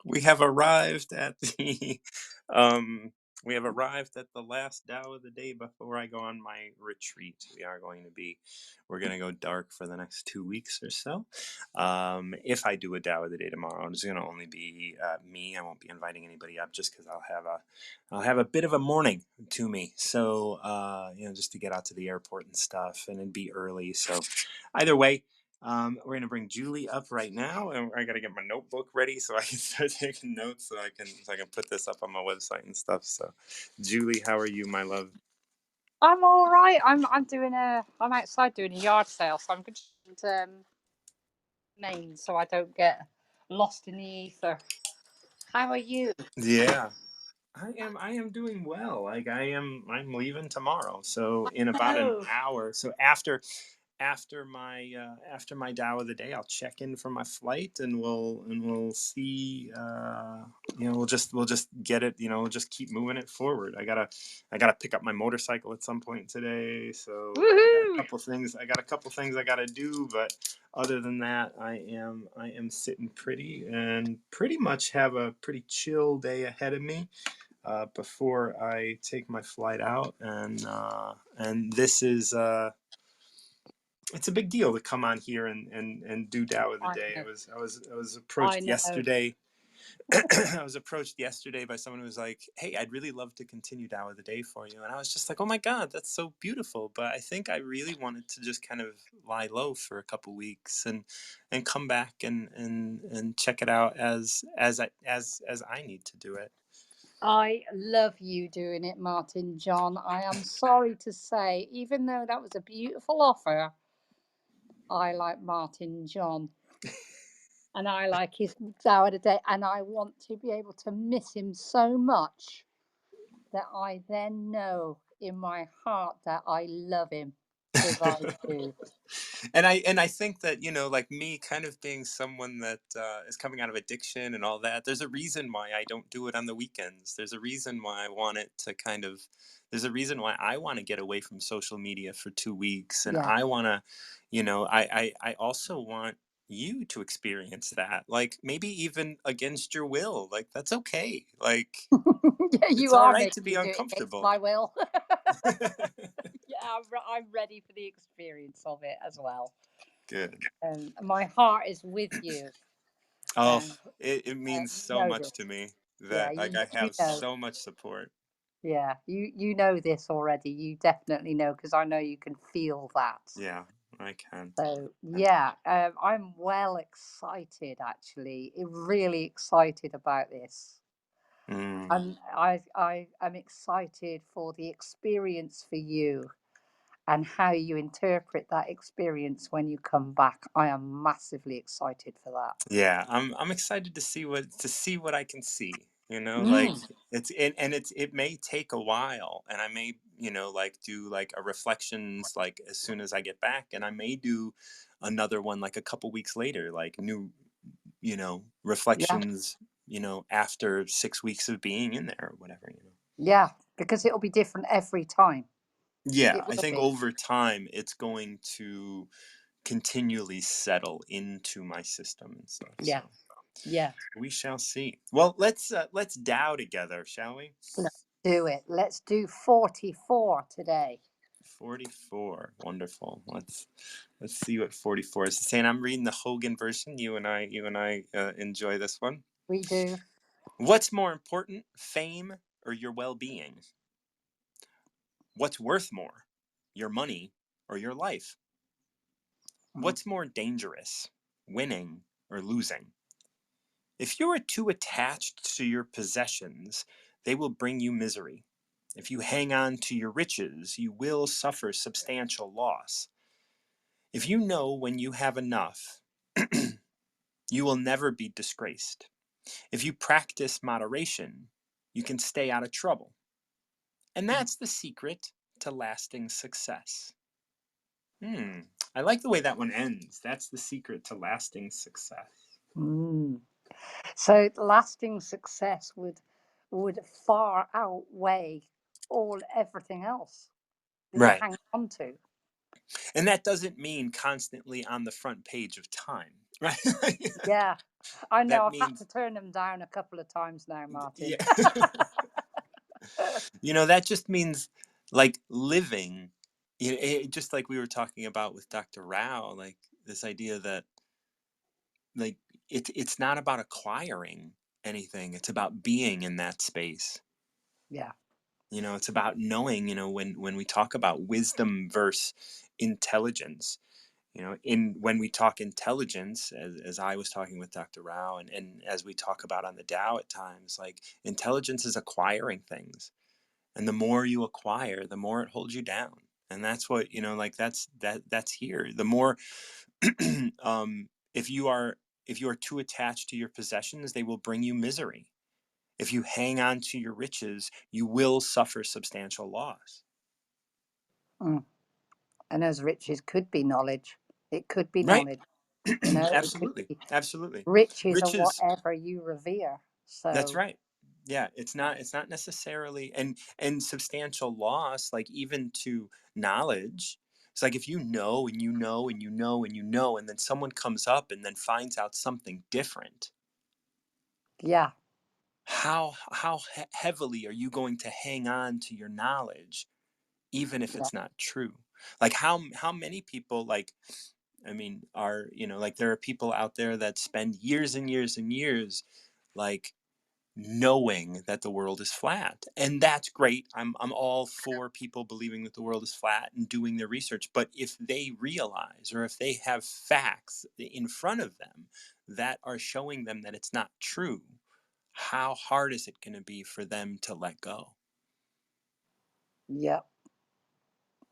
We have arrived at the um we have arrived at the last Tao of the day before I go on my retreat. We're going to go dark for the next 2 weeks or so. If I do a Tao of the day tomorrow, it's going to only be me. I won't be inviting anybody up just because I'll have a bit of a morning to me. So just to get out to the airport and stuff, and it'd be early. So either way, we're gonna bring Julie up right now, and I gotta get my notebook ready so I can start taking notes, so I can put this up on my website and stuff. So, Julie, how are you, my love? I'm all right. I'm outside doing a yard sale, so I'm just Maine so I don't get lost in the ether. How are you? Yeah, I am doing well. I'm leaving tomorrow, so in about an Oh, hour. So after my Tao of the day, I'll check in for my flight, and we'll see. We'll just get it. We'll just keep moving it forward. I gotta pick up my motorcycle at some point today. So I got a woohoo! couple things. I got a couple things I gotta do, but other than that, I am sitting pretty and pretty much have a pretty chill day ahead of me before I take my flight out, and this is it's a big deal to come on here and do Tao of the I day. know. I was I approached know. yesterday. I was approached yesterday by someone who was like, "Hey, I'd really love to continue Tao of the day for you," and I was just like, "Oh my God, that's so beautiful!" But I think I really wanted to just kind of lie low for a couple weeks and come back and check it out as I need to do it. I love you doing it, Martin John. I am sorry to say, even though that was a beautiful offer, I like Martin John. And I like his hour a day, and I want to be able to miss him so much that I then know in my heart that I love him because I do. And I think that like me, kind of being someone that is coming out of addiction and all that. There's a reason why I don't do it on the weekends. There's a reason why I want it to kind of. There's a reason why I want to get away from social media for 2 weeks, and Yeah. I want to, I also want you to experience that, like maybe even against your will. Like that's okay. Like Yeah, it's you all are right making to be me do it against uncomfortable. my will. Yeah, I'm ready for the experience of it as well. Good. My heart is with you. Oh, Um, it means you so know much this. to me Yeah, that like I you have know. so much support. Yeah, you know this already. You definitely know because I know you can feel that. Yeah, I can. So yeah, I'm well excited actually. Really excited about this. Mm, I am excited for the experience for you and how you interpret that experience when you come back. I am massively excited for that. yeah, I'm excited to see what I can see. Like Mm, it may take a while, and I may like do like a reflections like as soon as I get back, and I may do another one like a couple weeks later, like new yeah, reflections. After 6 weeks of being in there or whatever. yeah, because it'll be different every time. Yeah, It I will think be. over time it's going to continually settle into my system and stuff. Yeah, So yeah. we shall see. Well, let's Dow together, shall we? Let's do it. Let's do 44 today. 44. Wonderful. Let's see what 44 is saying. I'm reading the Hogan version. You and I enjoy this one. We do. What's more important, fame or your well-being? What's worth more, your money or your life? Mm. What's more dangerous, winning or losing? If you are too attached to your possessions, they will bring you misery. If you hang on to your riches, you will suffer substantial loss. If you know when you have enough, you will never be disgraced. If you practice moderation, you can stay out of trouble. And that's the secret to lasting success. Hmm. I like the way that one ends. That's the secret to lasting success. Mm. So lasting success would far outweigh all everything else that you Right. hang on to. And that doesn't mean constantly on the front page of Time, right? Yeah. I know That I've had means, to turn them down a couple of times now, yeah. Martin. That just means like living, just like we were talking about with Dr. Rao, like this idea that like it's not about acquiring anything. It's about being in that space. Yeah. It's about knowing, when we talk about wisdom versus intelligence, in when we talk intelligence, as I was talking with Dr. Rao, and as we talk about on the Tao at times, like intelligence is acquiring things. And the more you acquire, the more it holds you down. And that's what, like that's here. The more if you are too attached to your possessions, they will bring you misery. If you hang on to your riches, you will suffer substantial loss. Mm. And those riches could be knowledge. It could be Right? knowledge. It could Absolutely. be Absolutely. riches or Riches, whatever you revere. that's So, right. Yeah, it's not necessarily, and substantial loss, like even to knowledge. It's like if you know and you know and you know and you know, and then someone comes up and then finds out something different. yeah, How heavily are you going to hang on to your knowledge, even if yeah, it's not true? Like how many people, like, I mean, are, like there are people out there that spend years and years and years, like, knowing that the world is flat, and that's great. I'm all for people believing that the world is flat and doing their research, but if they realize, or if they have facts in front of them that are showing them that it's not true, how hard is it going to be for them to let go? yep,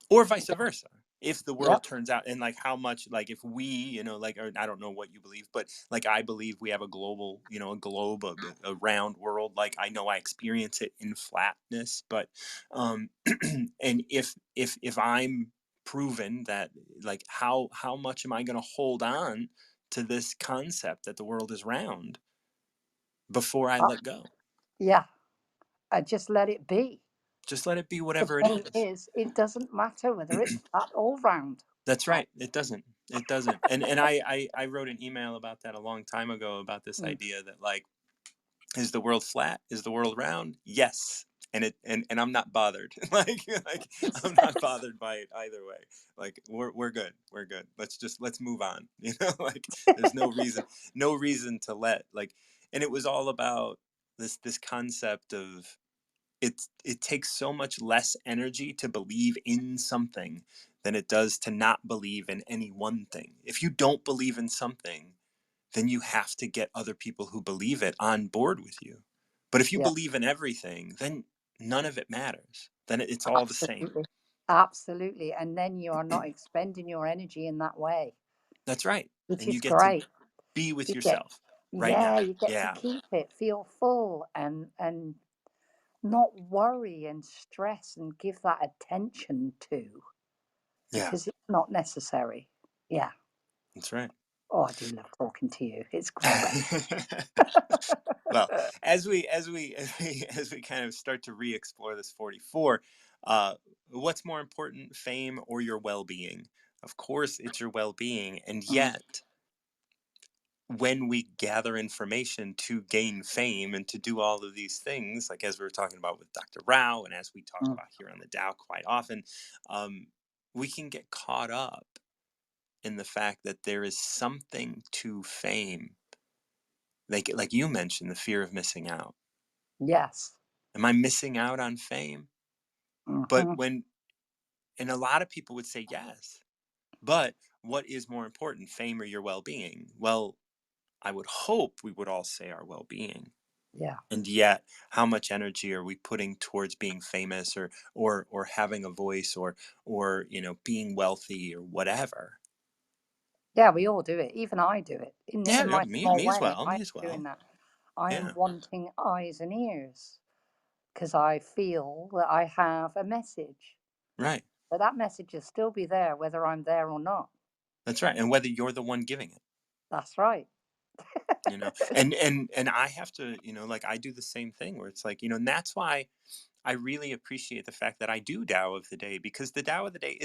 Or vice versa, if the world yep. turns out, and like how much, like if we, like, or I don't know what you believe, but like I believe we have a global, a globe, a round world. Like I know I experience it in flatness, but and if I'm proven that, like, how much am I going to hold on to this concept that the world is round before I Uh, let go? yeah, I just let it be. Just let it be The whatever it point is. is, it doesn't matter whether it's flat or round. That's I, right. It doesn't. It doesn't. And I wrote an email about that a long time ago, about this mm, idea that, like, is the world flat? Is the world round? Yes. And I'm not bothered. like I'm not bothered by it either way. Like we're good. We're good. Let's move on. Like there's no reason to let, like, and it was all about this concept of, it takes so much less energy to believe in something than it does to not believe in any one thing. If you don't believe in something, then you have to get other people who believe it on board with you. But if you yeah, believe in everything, then none of it matters. Then it's all the same. absolutely. Absolutely. And then you are not expending your energy in that way, That's right. which And you is get to great. be with You get, yourself right yeah, now. you get to Yeah. keep it, feel full and not worry and stress and give that attention to Yeah. because it's not necessary. Yeah. That's right. Oh, I do love talking to you. It's great. Well, as we kind of start to re-explore this 44, uh, what's more important, fame or your well-being? Of course, it's your well-being, and Mm, yet, when we gather information to gain fame and to do all of these things, like as we were talking about with Dr. Rao, and as we talk mm. about here on the Tao quite often, um, we can get caught up in the fact that there is something to fame, like you mentioned, the fear of missing out. Yes. Am I missing out on fame? But Hmm. and a lot of people would say yes. But what is more important, fame or your well being? Well, I would hope we would all say our well being. Yeah. And yet, how much energy are we putting towards being famous, or having a voice, or being wealthy or whatever? Yeah, we all do it. Even I do it Yeah, in yeah, my me small me as way. well. I'm Me as doing well. that. I am Yeah, wanting eyes and ears because I feel that I have a message. right. But that message will still be there whether I'm there or not. That's right. And whether you're the one giving it. That's right. And I have to, like I do the same thing, where it's like, and that's why I really appreciate the fact that I do Tao of the Day, because the Tao of the Day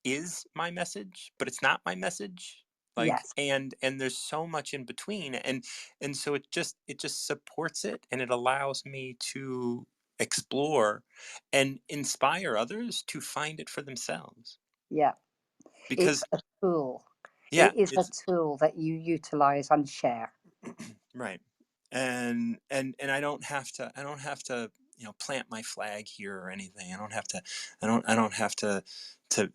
is my message, but it's not my message. like, Yes. and there's so much in between, and so it just supports it, and it allows me to explore and inspire others to find it for themselves. Yeah. It's Because a tool. yeah, It is a it's tool that you utilize and share. right. And I don't have to plant my flag here or anything. I don't have to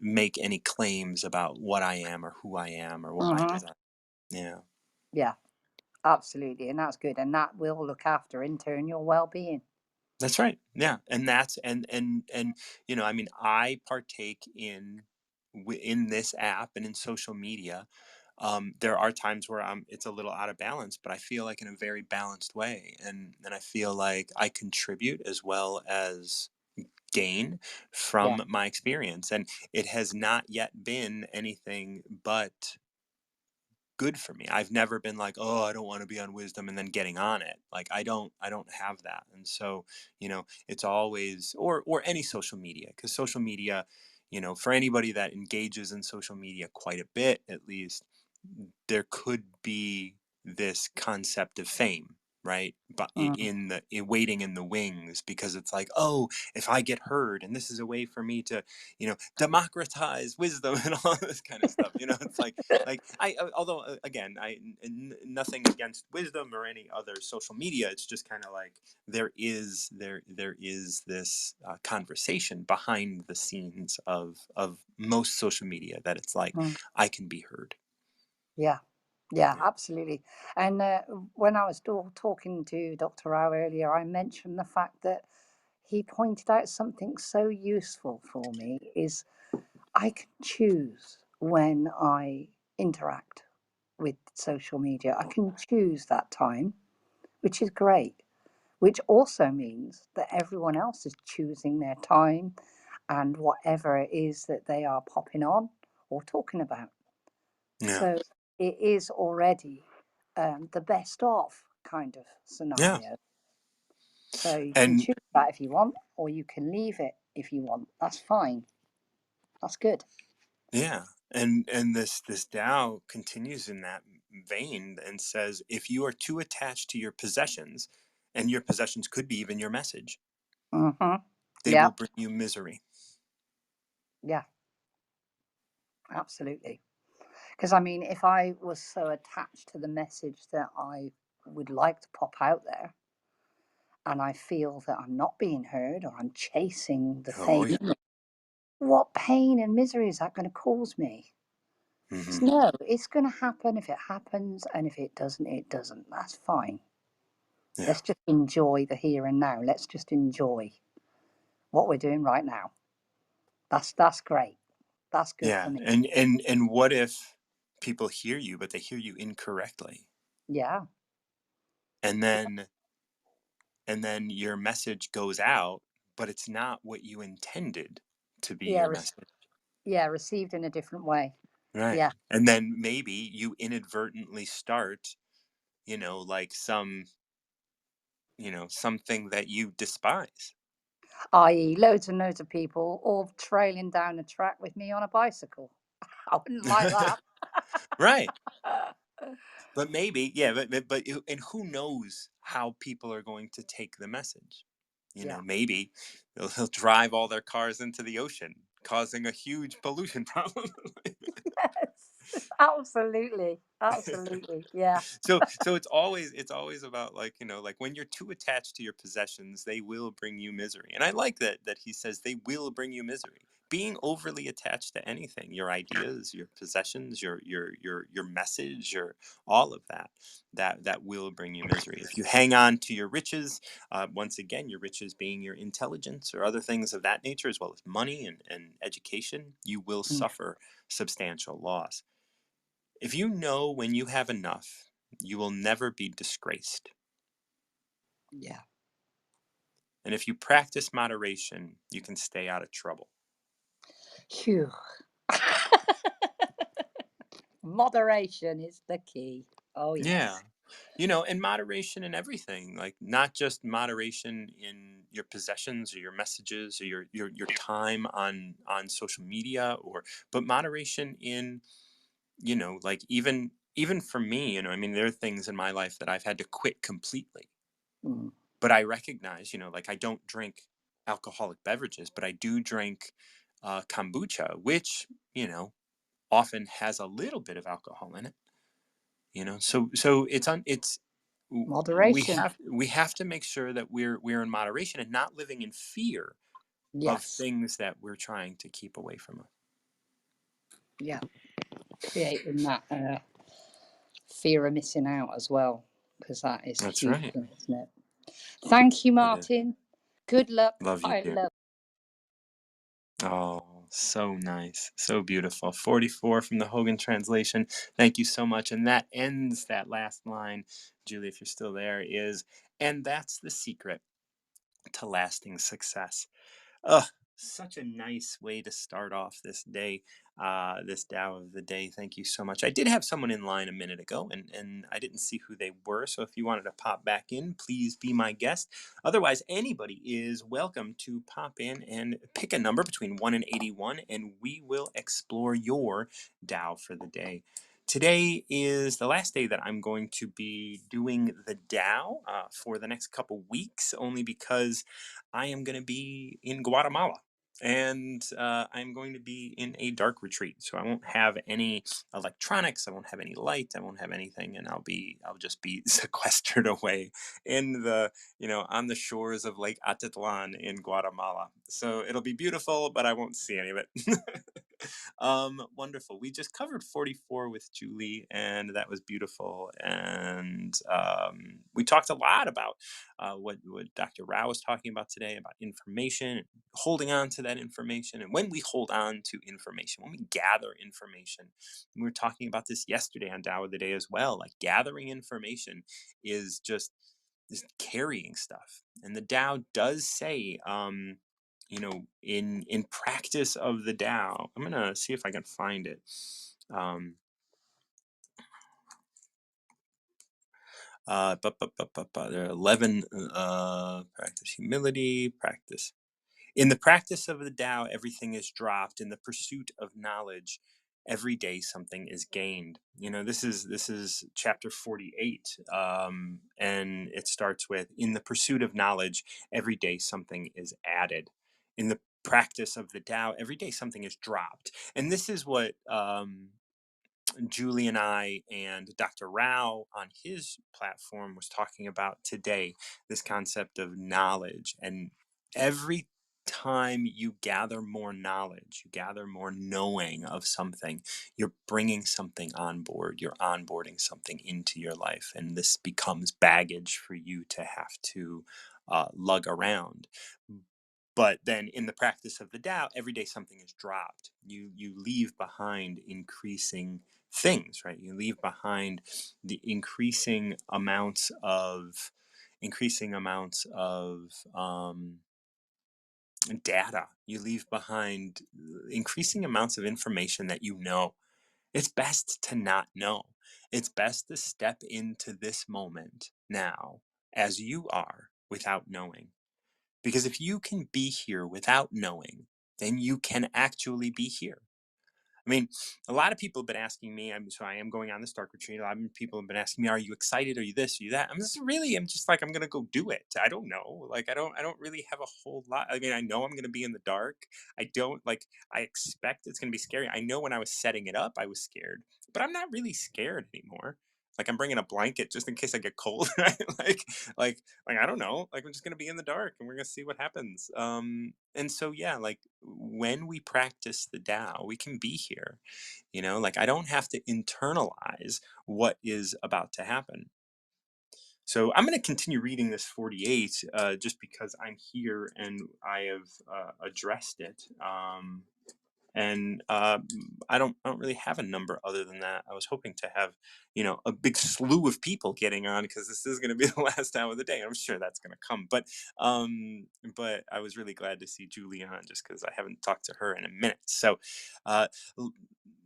make any claims about what I am or who I am or what my Hmm. desire. Yeah. Yeah, absolutely. And that's good. And that will look after, in turn, your well being. That's right. Yeah, and that's and I mean, I partake in this app and in social media. There are times where it's a little out of balance, but I feel like in a very balanced way, and I feel like I contribute as well as gain Yeah. from my experience, and it has not yet been anything but good for me. I've never been like, "Oh, I don't want to be on wisdom," and then getting on it. Like I don't have that. And so, it's always or any social media, cuz social media, for anybody that engages in social media quite a bit at least, there could be this concept of fame, right? But Mm. waiting in the wings, because it's like, oh, if I get heard, and this is a way for me to, democratize wisdom and all this kind of stuff. It's like although again, nothing against wisdom or any other social media. It's just kind of like there is this conversation behind the scenes of most social media, that it's like Mm. I can be heard. Yeah. Yeah, Yeah. absolutely. And when I was talking to Dr. Rao earlier, I mentioned the fact that he pointed out something so useful for me is I can choose when I interact with social media. I can choose that time, which is great, which also means that everyone else is choosing their time and whatever it is that they are popping on or talking about. Yeah. So it is already the best of kind of Yeah. scenario. So you can And choose that if you want, or you can leave it if you want. That's fine. That's good. yeah. And this Tao continues in that vein and says, if you are too attached to your possessions, and your possessions could be even your message, Hmm. they Yeah, will bring you misery. yeah, absolutely. Because I mean, if I was so attached to the message that I would like to pop out there, and I feel that I'm not being heard or I'm chasing the Oh fame, yeah. what pain and misery is that going to cause me? Hmm. So no, it's going to happen if it happens, and if it doesn't, it doesn't. That's fine. Yeah. Let's just enjoy the here and now. Let's just enjoy what we're doing right now. That's great. That's good for Yeah. me. And what if people hear you, but they hear you incorrectly, Yeah. and then your message goes out, but it's not what you intended to be Yeah. your message. Yeah. Received in a different way. Right. Yeah. And then maybe you inadvertently start, like something that you despise. I.e., loads and loads of people all trailing down a track with me on a bicycle. I wouldn't like that. Right. But maybe, yeah, and who knows how people are going to take the message? Yeah. Maybe they'll drive all their cars into the ocean, causing a huge pollution problem. Yes. Absolutely. Absolutely. Yeah. So it's always about, like, like, when you're too attached to your possessions, they will bring you misery. And I like that he says they will bring you misery. Being overly attached to anything, your ideas, your possessions, your message, your all of that will bring you misery. If you hang on to your riches, once again, your riches being your intelligence or other things of that nature, as well as money and education, you will Mm. suffer substantial loss. If you know when you have enough, you will never be disgraced. Yeah. And if you practice moderation, you can stay out of trouble. Phew. Moderation is the key. Oh, Yeah. yes. And moderation in everything, like, not just moderation in your possessions or your messages or your time on social media, but moderation like even for me, I mean, there are things in my life that I've had to quit completely. Mm. But I recognize, like I don't drink alcoholic beverages, but I do drink kombucha, which, often has a little bit of alcohol in it. So Moderation. we have to make sure that we're in moderation and not living in fear of Yes. things that we're trying to keep away from us. Yeah. Creating that fear of missing out as well, because that is That's huge, right. isn't it? Thank you, It is. Martin. Good luck. Love you, I dear. love. Oh, so nice. So beautiful. 44 from the Hogan translation. Thank you so much. And that ends that last line, Julie, if you're still there, and that's the secret to lasting success. Ugh, such a nice way to start off this day, this Tao of the day. Thank you so much. I did have someone in line a minute ago, and I didn't see who they were. So if you wanted to pop back in, please be my guest. Otherwise, anybody is welcome to pop in and pick a number between 1 and 81, and we will explore your Tao for the day. Today is the last day that I'm going to be doing the Tao for the next couple weeks, only because I am going to be in Guatemala. And I'm going to be in a dark retreat, so I won't have any electronics. I won't have any light. I won't have anything, and I'll just be sequestered away in on the shores of Lake Atitlan in Guatemala. So it'll be beautiful, but I won't see any of it. Wonderful. We just covered 44 with Julie, and that was beautiful. And we talked a lot about what Dr. Rao was talking about today about information, holding on to that information. And when we hold on to information, when we gather information, we were talking about this yesterday on Tao of the Day as well. Like gathering information is just is carrying stuff. And the Tao does say, in practice of the Tao, I'm gonna see if I can find it. Um, there are 11 practice humility, practice. In the practice of the Tao, everything is dropped. In the pursuit of knowledge, every day something is gained. This is chapter 48, and it starts with, "In the pursuit of knowledge, every day something is added. In the practice of the Tao, every day something is dropped." And this is what Julie and I and Dr. Rao on his platform was talking about today, this concept of knowledge. And every time you gather more knowledge, you gather more knowing of something, you're bringing something on board, you're onboarding something into your life. And this becomes baggage for you to have to lug around. But then in the practice of the Tao, every day something is dropped. You leave behind increasing things, right? You leave behind the increasing amounts of data. You leave behind increasing amounts of information that you know. It's best to not know. It's best to step into this moment now as you are without knowing. Because if you can be here without knowing, then you can actually be here. I mean, a lot of people have been asking me. I am going on this dark retreat. A lot of people have been asking me, "Are you excited? Are you this? Are you that?" I'm just like, I'm gonna go do it. I don't know. Like, I don't really have a whole lot. I mean, I know I'm gonna be in the dark. I don't like. I expect it's gonna be scary. I know when I was setting it up, I was scared, but I'm not really scared anymore. Like, I'm bringing a blanket just in case I get cold. Right? Like I don't know. Like, I'm just gonna be in the dark, and we're gonna see what happens. And so yeah, like when we practice the Tao, we can be here. Like I don't have to internalize what is about to happen. So I'm going to continue reading this 48 just because I'm here and I have addressed it. And I don't really have a number other than that. I was hoping to have, a big slew of people getting on because this is going to be the last hour of the day. I'm sure that's going to come, but I was really glad to see Julie on just because I haven't talked to her in a minute. Uh,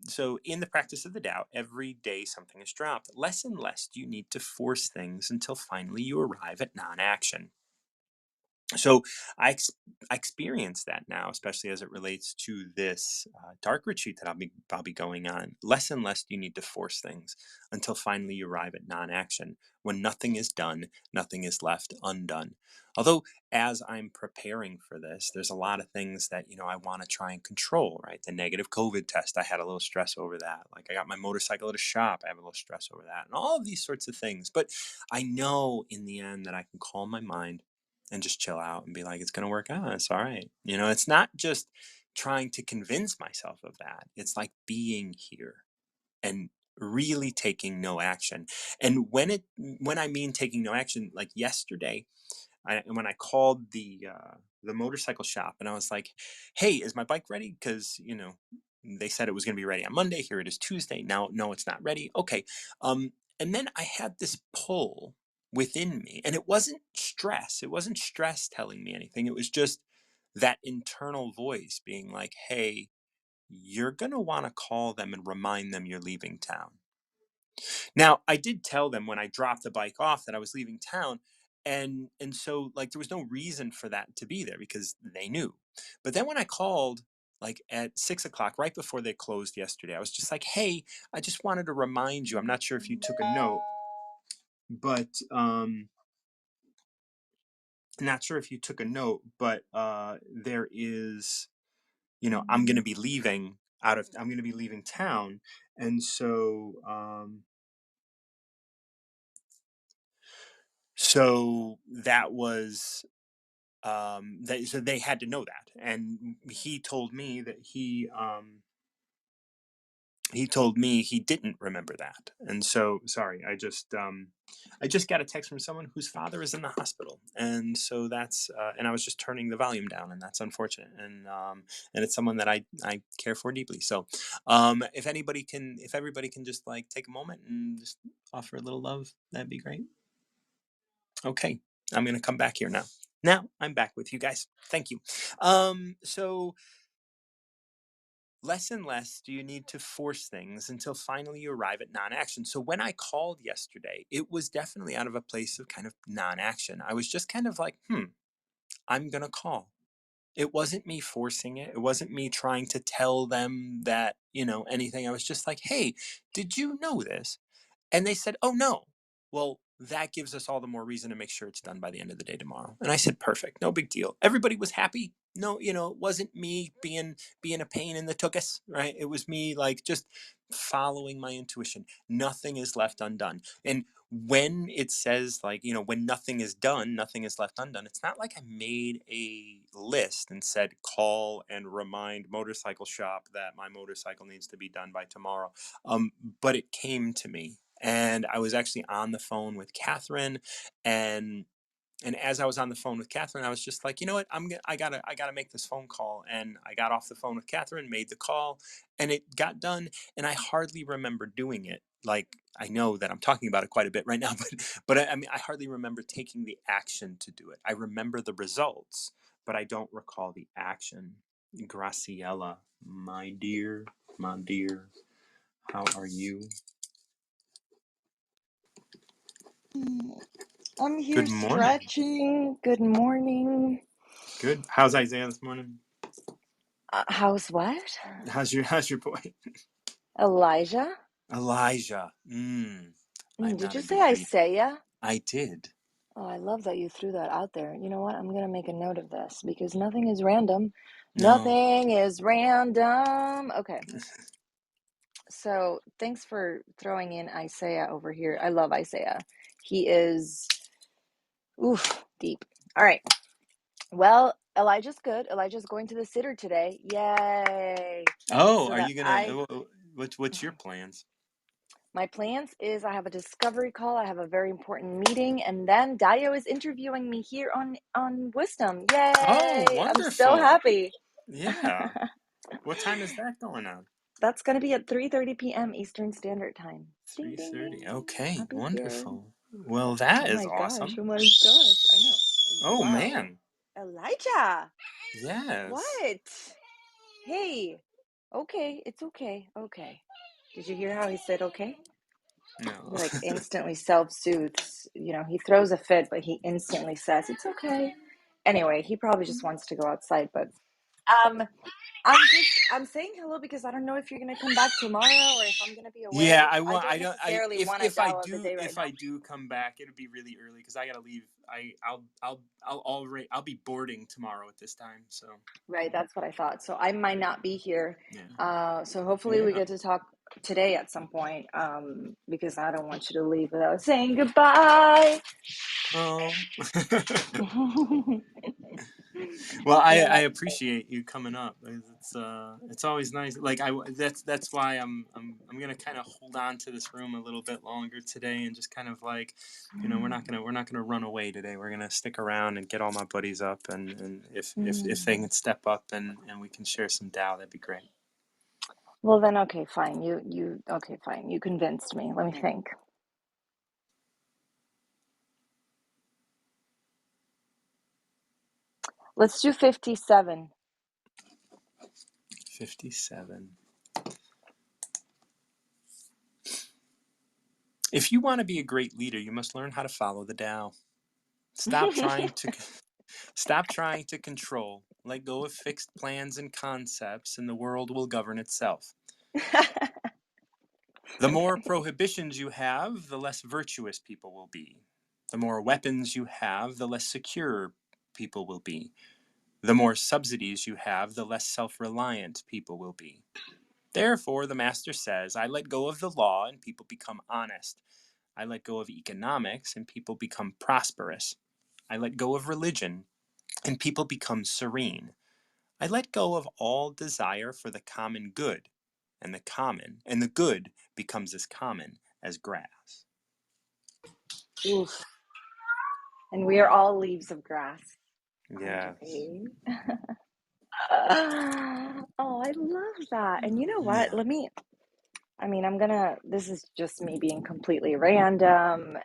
so in the practice of the Tao, every day something is dropped. Less and less do you need to force things until finally you arrive at non-action. So I experience that now, especially as it relates to this dark retreat that I'll be going on. Less and less do you need to force things until finally you arrive at non-action. When nothing is done, nothing is left undone. Although, as I'm preparing for this, there's a lot of things that I want to try and control. Right, the negative COVID test, I had a little stress over that. Like I got my motorcycle at a shop, I have a little stress over that, and all of these sorts of things. But I know in the end that I can calm my mind and just chill out and be like, it's going to work out. It's all right. It's not just trying to convince myself of that. It's like being here and really taking no action. And when I mean taking no action, like yesterday, when I called the motorcycle shop and I was like, "Hey, is my bike ready?" Because they said it was going to be ready on Monday. Here it is Tuesday. Now, no, it's not ready. Okay, and then I had this pull within me, and it wasn't stress. It wasn't stress telling me anything. It was just that internal voice being like, "Hey, you're going to want to call them and remind them you're leaving town." Now, I did tell them when I dropped the bike off that I was leaving town, and so like there was no reason for that to be there because they knew. But then when I called like at 6 o'clock, right before they closed yesterday, I was just like, "Hey, I just wanted to remind you. I'm not sure if you took a note, but not sure if you took a note, but there is, I'm going to be leaving I'm going to be leaving town, and so that was so they had to know that, and he told me he didn't remember that. And so sorry, I just got a text from someone whose father is in the hospital, and so that's and I was just turning the volume down, and that's unfortunate. And it's someone that I care for deeply. So if everybody can just like take a moment and just offer a little love, that'd be great. Okay, I'm gonna come back here now. Now I'm back with you guys. Thank you. So less and less do you need to force things until finally you arrive at non-action. So when I called yesterday, it was definitely out of a place of kind of non-action. I was just kind of like, I'm gonna call. It wasn't me forcing it. It wasn't me trying to tell them that, anything. I was just like, hey, did you know this? And they said, "Oh, no." Well, that gives us all the more reason to make sure it's done by the end of the day tomorrow. And I said, "Perfect. No big deal." Everybody was happy. No, it wasn't me being a pain in the tuchus, right? It was me like just following my intuition. Nothing is left undone. And when it says like, when nothing is done, nothing is left undone, it's not like I made a list and said, call and remind motorcycle shop that my motorcycle needs to be done by tomorrow. But it came to me, and I was actually on the phone with Catherine, and as I was on the phone with Catherine, I was just like, you know what, I gotta make this phone call, and I got off the phone with Catherine, made the call, and it got done, and I hardly remember doing it. Like I know that I'm talking about it quite a bit right now, but I mean I hardly remember taking the action to do it. I remember the results, but I don't recall the action. Graciela, my dear, how are you? I'm here Good morning. stretching. Good morning. Good. How's Isaiah this morning? How's what? How's your boy? Elijah? Elijah. I'm Did not you a say big reader. Isaiah? I did. Oh, I love that you threw that out there. You know what? I'm going to make a note of this because nothing is random. No. Nothing is random. Okay. So thanks for throwing in Isaiah over here. I love Isaiah. He is, oof, deep. All right. Well, Elijah's good. Elijah's going to the sitter today. Yay. Oh, So are that you gonna? I What's your plans? My plans is I have a discovery call, I have a very important meeting, and then Dio is interviewing me here on Wisdom. Oh, Yay! I'm so wonderful. happy. Yeah. What time is that going on? That's going to be at 3:30 p.m. Eastern Standard Time. Ding ding 3:30. ding. Okay, I'll be here. wonderful. Well, that Oh is my gosh. awesome. Oh my gosh. I know. Oh Wow. man. Elijah. Yes. What? Hey. Okay, it's okay. Okay. Did you hear how he said okay? He No. like instantly self-soothes. He throws a fit, but he instantly says, it's okay. Anyway, he probably just wants to go outside, but um I'm saying hello because I don't know if you're gonna come back tomorrow or if I'm gonna be Yeah, away. I I want. don't I don't. I necessarily want a Tao of the day right if now. I do come back, it'll be really early because I gotta leave. I'll be boarding tomorrow at this time. So Right, that's what I thought. So I might not be here. yeah, So hopefully we yeah. get to talk today at some point. Because I don't want you to leave without saying goodbye. Oh. Well, I Yeah. appreciate you coming up. It's always nice. Like that's why I'm gonna kind of hold on to this room a little bit longer today and just kind of like, we're not gonna run away today. We're gonna stick around and get all my buddies up and if they can step up and we can share some Tao, that'd be great. Well then, okay, fine. You okay, fine. You convinced me. Let me think. Let's do 57. 57. If you want to be a great leader, you must learn how to follow the Tao. Stop trying to Stop trying to control. Let go of fixed plans and concepts, and the world will govern itself. The more prohibitions you have, the less virtuous people will be. The more weapons you have, the less secure people will be. The more subsidies you have, the less self-reliant people will be. Therefore, the master says, I let go of the law and people become honest. I let go of economics and people become prosperous. I let go of religion and people become serene. I let go of all desire for the common good, and the good becomes as common as grass. Oof. And we are all leaves of grass. Yes. Andre. Oh, I love that. And you know what? Yeah. This is just me being completely random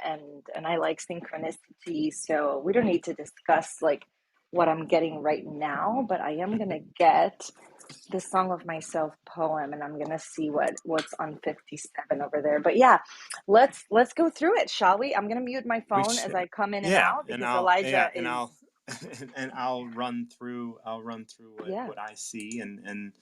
and I like synchronicity, so we don't need to discuss like what I'm getting right now, but I am gonna get the Song of Myself poem and I'm gonna see what's on 57 over there. But yeah, let's go through it, shall we? I'm gonna mute my We phone as should. I come in and Yeah, out and because Elijah is I'll run through yeah. what I see and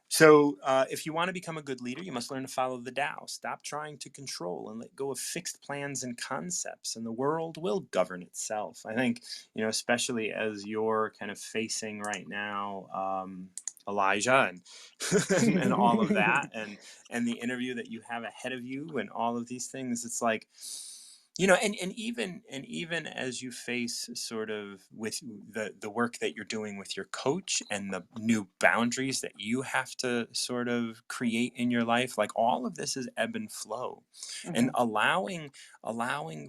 so, if you want to become a good leader, you must learn to follow the Tao. Stop trying to control and let go of fixed plans and concepts, and the world will govern itself. I think, especially as you're kind of facing right now, Elijah and all of that, and the interview that you have ahead of you, and all of these things, it's like, and even as you face sort of with the work that you're doing with your coach and the new boundaries that you have to sort of create in your life, like all of this is ebb and flow, and Mhm, allowing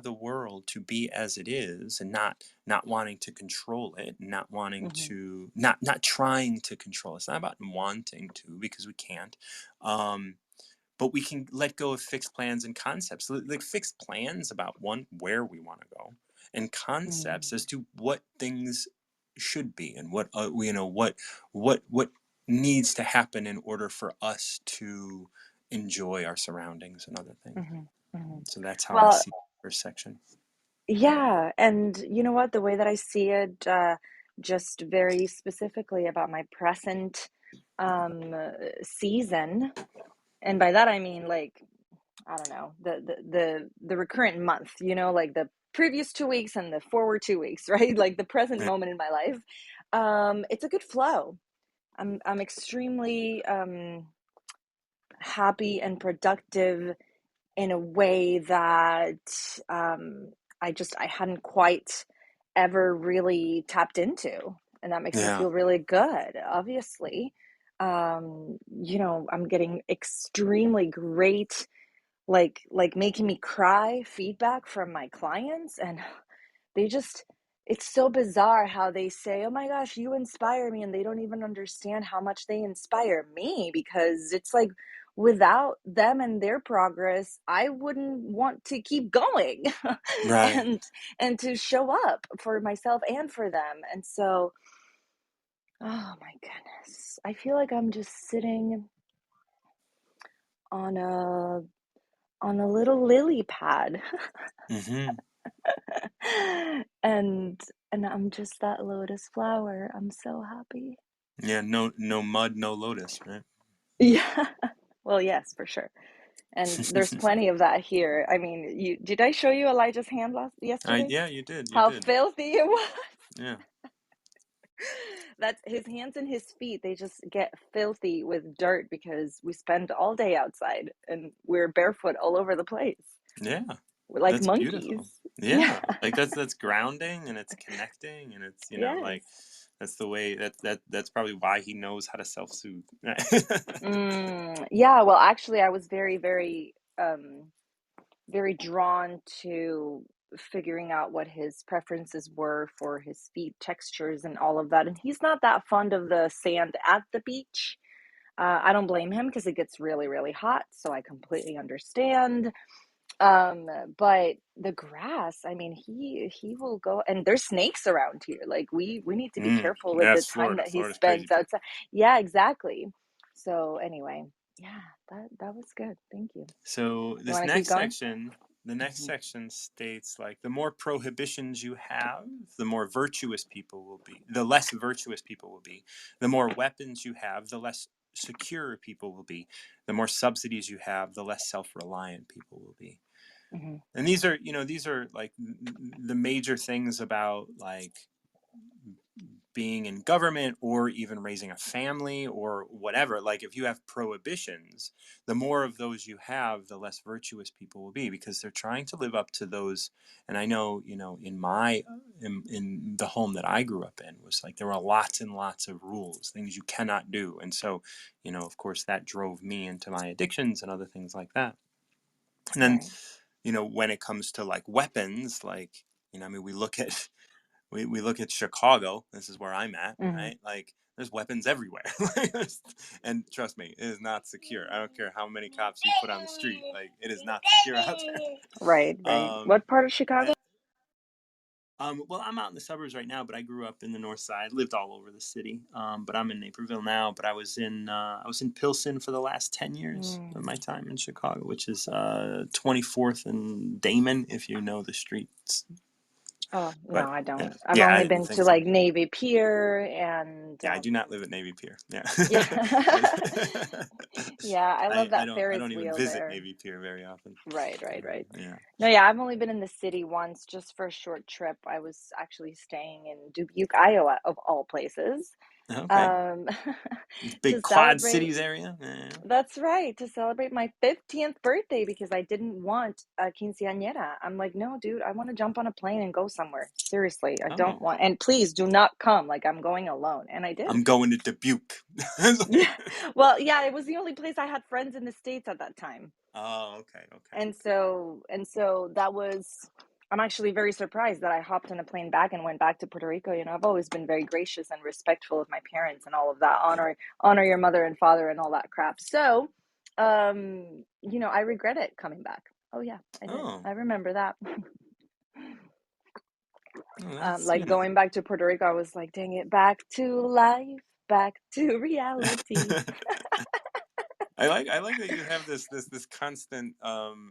the world to be as it is, and not wanting to control it, not wanting mhm, to not trying to control it. It's not about wanting to, because we can't. um but we can let go of fixed plans and concepts, like fixed plans about where we want to go, and mhm, concepts as to what things should be, and what needs to happen in order for us to enjoy our surroundings and other things. mhm, mhm. So that's how I Well, see the first section. yeah, and you know what? The way that I see it, just very specifically about my present season, and by that I mean like I don't know the recurrent month, like the previous 2 weeks and the forward 2 weeks, right? Like the present Yeah. moment in my life. It's a good flow. I'm extremely happy and productive in a way that um, I hadn't quite ever really tapped into, and that makes me Yeah. feel really good. Obviously, I'm getting extremely great, like making me cry feedback from my clients, and they just it's so bizarre how they say, "Oh my gosh, you inspire me," and they don't even understand how much they inspire me because it's like without them and their progress, I wouldn't want to keep going Right. and and to show up for myself and for them. And so, oh my goodness, I feel like I'm just sitting on a little lily pad. Mm-hmm. and And I'm just that lotus flower. I'm so happy. Yeah, no mud, no lotus, right? Yeah. Well, yes, for sure. And there's plenty of that here. I mean, did I show you Elijah's hand yesterday? Yeah, you did. How filthy it was. Yeah. That's his hands and his feet. They just get filthy with dirt because we spend all day outside and we're barefoot all over the place. Yeah. We're like That's monkeys. beautiful. Yeah. Yeah. Like that's grounding and it's connecting and it's, Yes. like that's the way that's probably why he knows how to self-soothe. Yeah, well, actually, I was very, very, very drawn to figuring out what his preferences were for his feet textures and all of that. And he's not that fond of the sand at the beach. I don't blame him because it gets really, really hot. So I completely understand. Um, but the grass, I mean, he will go, and there's snakes around here. Like we need to be careful with the That's time Florida. that he Florida's crazy spends people. outside. Yeah, exactly. So anyway, yeah, that was good. Thank you. So You this want to keep next going? section, the next Hmm. section states like the more prohibitions you have, the more virtuous people will be. The less virtuous people will be. The more weapons you have, the less secure people will be. The more subsidies you have, the less self-reliant people will be. Hmm. And these are like the major things about like being in government or even raising a family or whatever. Like if you have prohibitions, the more of those you have, the less virtuous people will be because they're trying to live up to those. And I know, in my in the home that I grew up in was like there were lots and lots of rules, things you cannot do. And so, of course that drove me into my addictions and other things like that. And then, Right. when it comes to like weapons, like, I mean, we look at Chicago. This is where I'm at, Hmm. right? Like, there's weapons everywhere, and trust me, it is not secure. I don't care how many cops you put on the street; like, it is not secure out Right, there. right. What part of And, Chicago? well, I'm out in the suburbs right now, but I grew up in the north side, lived all over the city. But I'm in Naperville now. But I was in Pilsen for the last 10 years of Mm. my time in Chicago, which is 24th and Damon, if you know the streets. Oh, no, But I yeah, don't. I've yeah, I only didn't been think to so. like Navy Pier and Yeah, I do not live at Navy Pier. Yeah. yeah. Yeah, I love I that don't Ferris even wheel visit there. Navy Pier very often. Right, right, right. Yeah. No, yeah, I've only been in the city once just for a short trip. I was actually staying in Dubuque, Iowa, of all places, Okay. um, to Big Quad celebrate. Cities area. Yeah. That's right, to celebrate my 15th birthday because I didn't want a quinceañera. I'm like, no, dude, I want to jump on a plane and go somewhere. Seriously, I don't Oh, want, and please do not come. Like, I'm going alone. And I did. I'm going to Dubuque. Yeah. Well, yeah, it was the only place I had friends in the States at that time. Oh, okay, okay. And so that was, I'm actually very surprised that I hopped on a plane back and went back to Puerto Rico. I've always been very gracious and respectful of my parents and all of that. Yeah. Honor your mother and father and all that crap. So, I regret it coming back. Oh yeah, I did. Oh, I remember that. well, that's Like going back to Puerto Rico, I was like, dang it, back to life, back to reality. I like that you have this constant soundtrack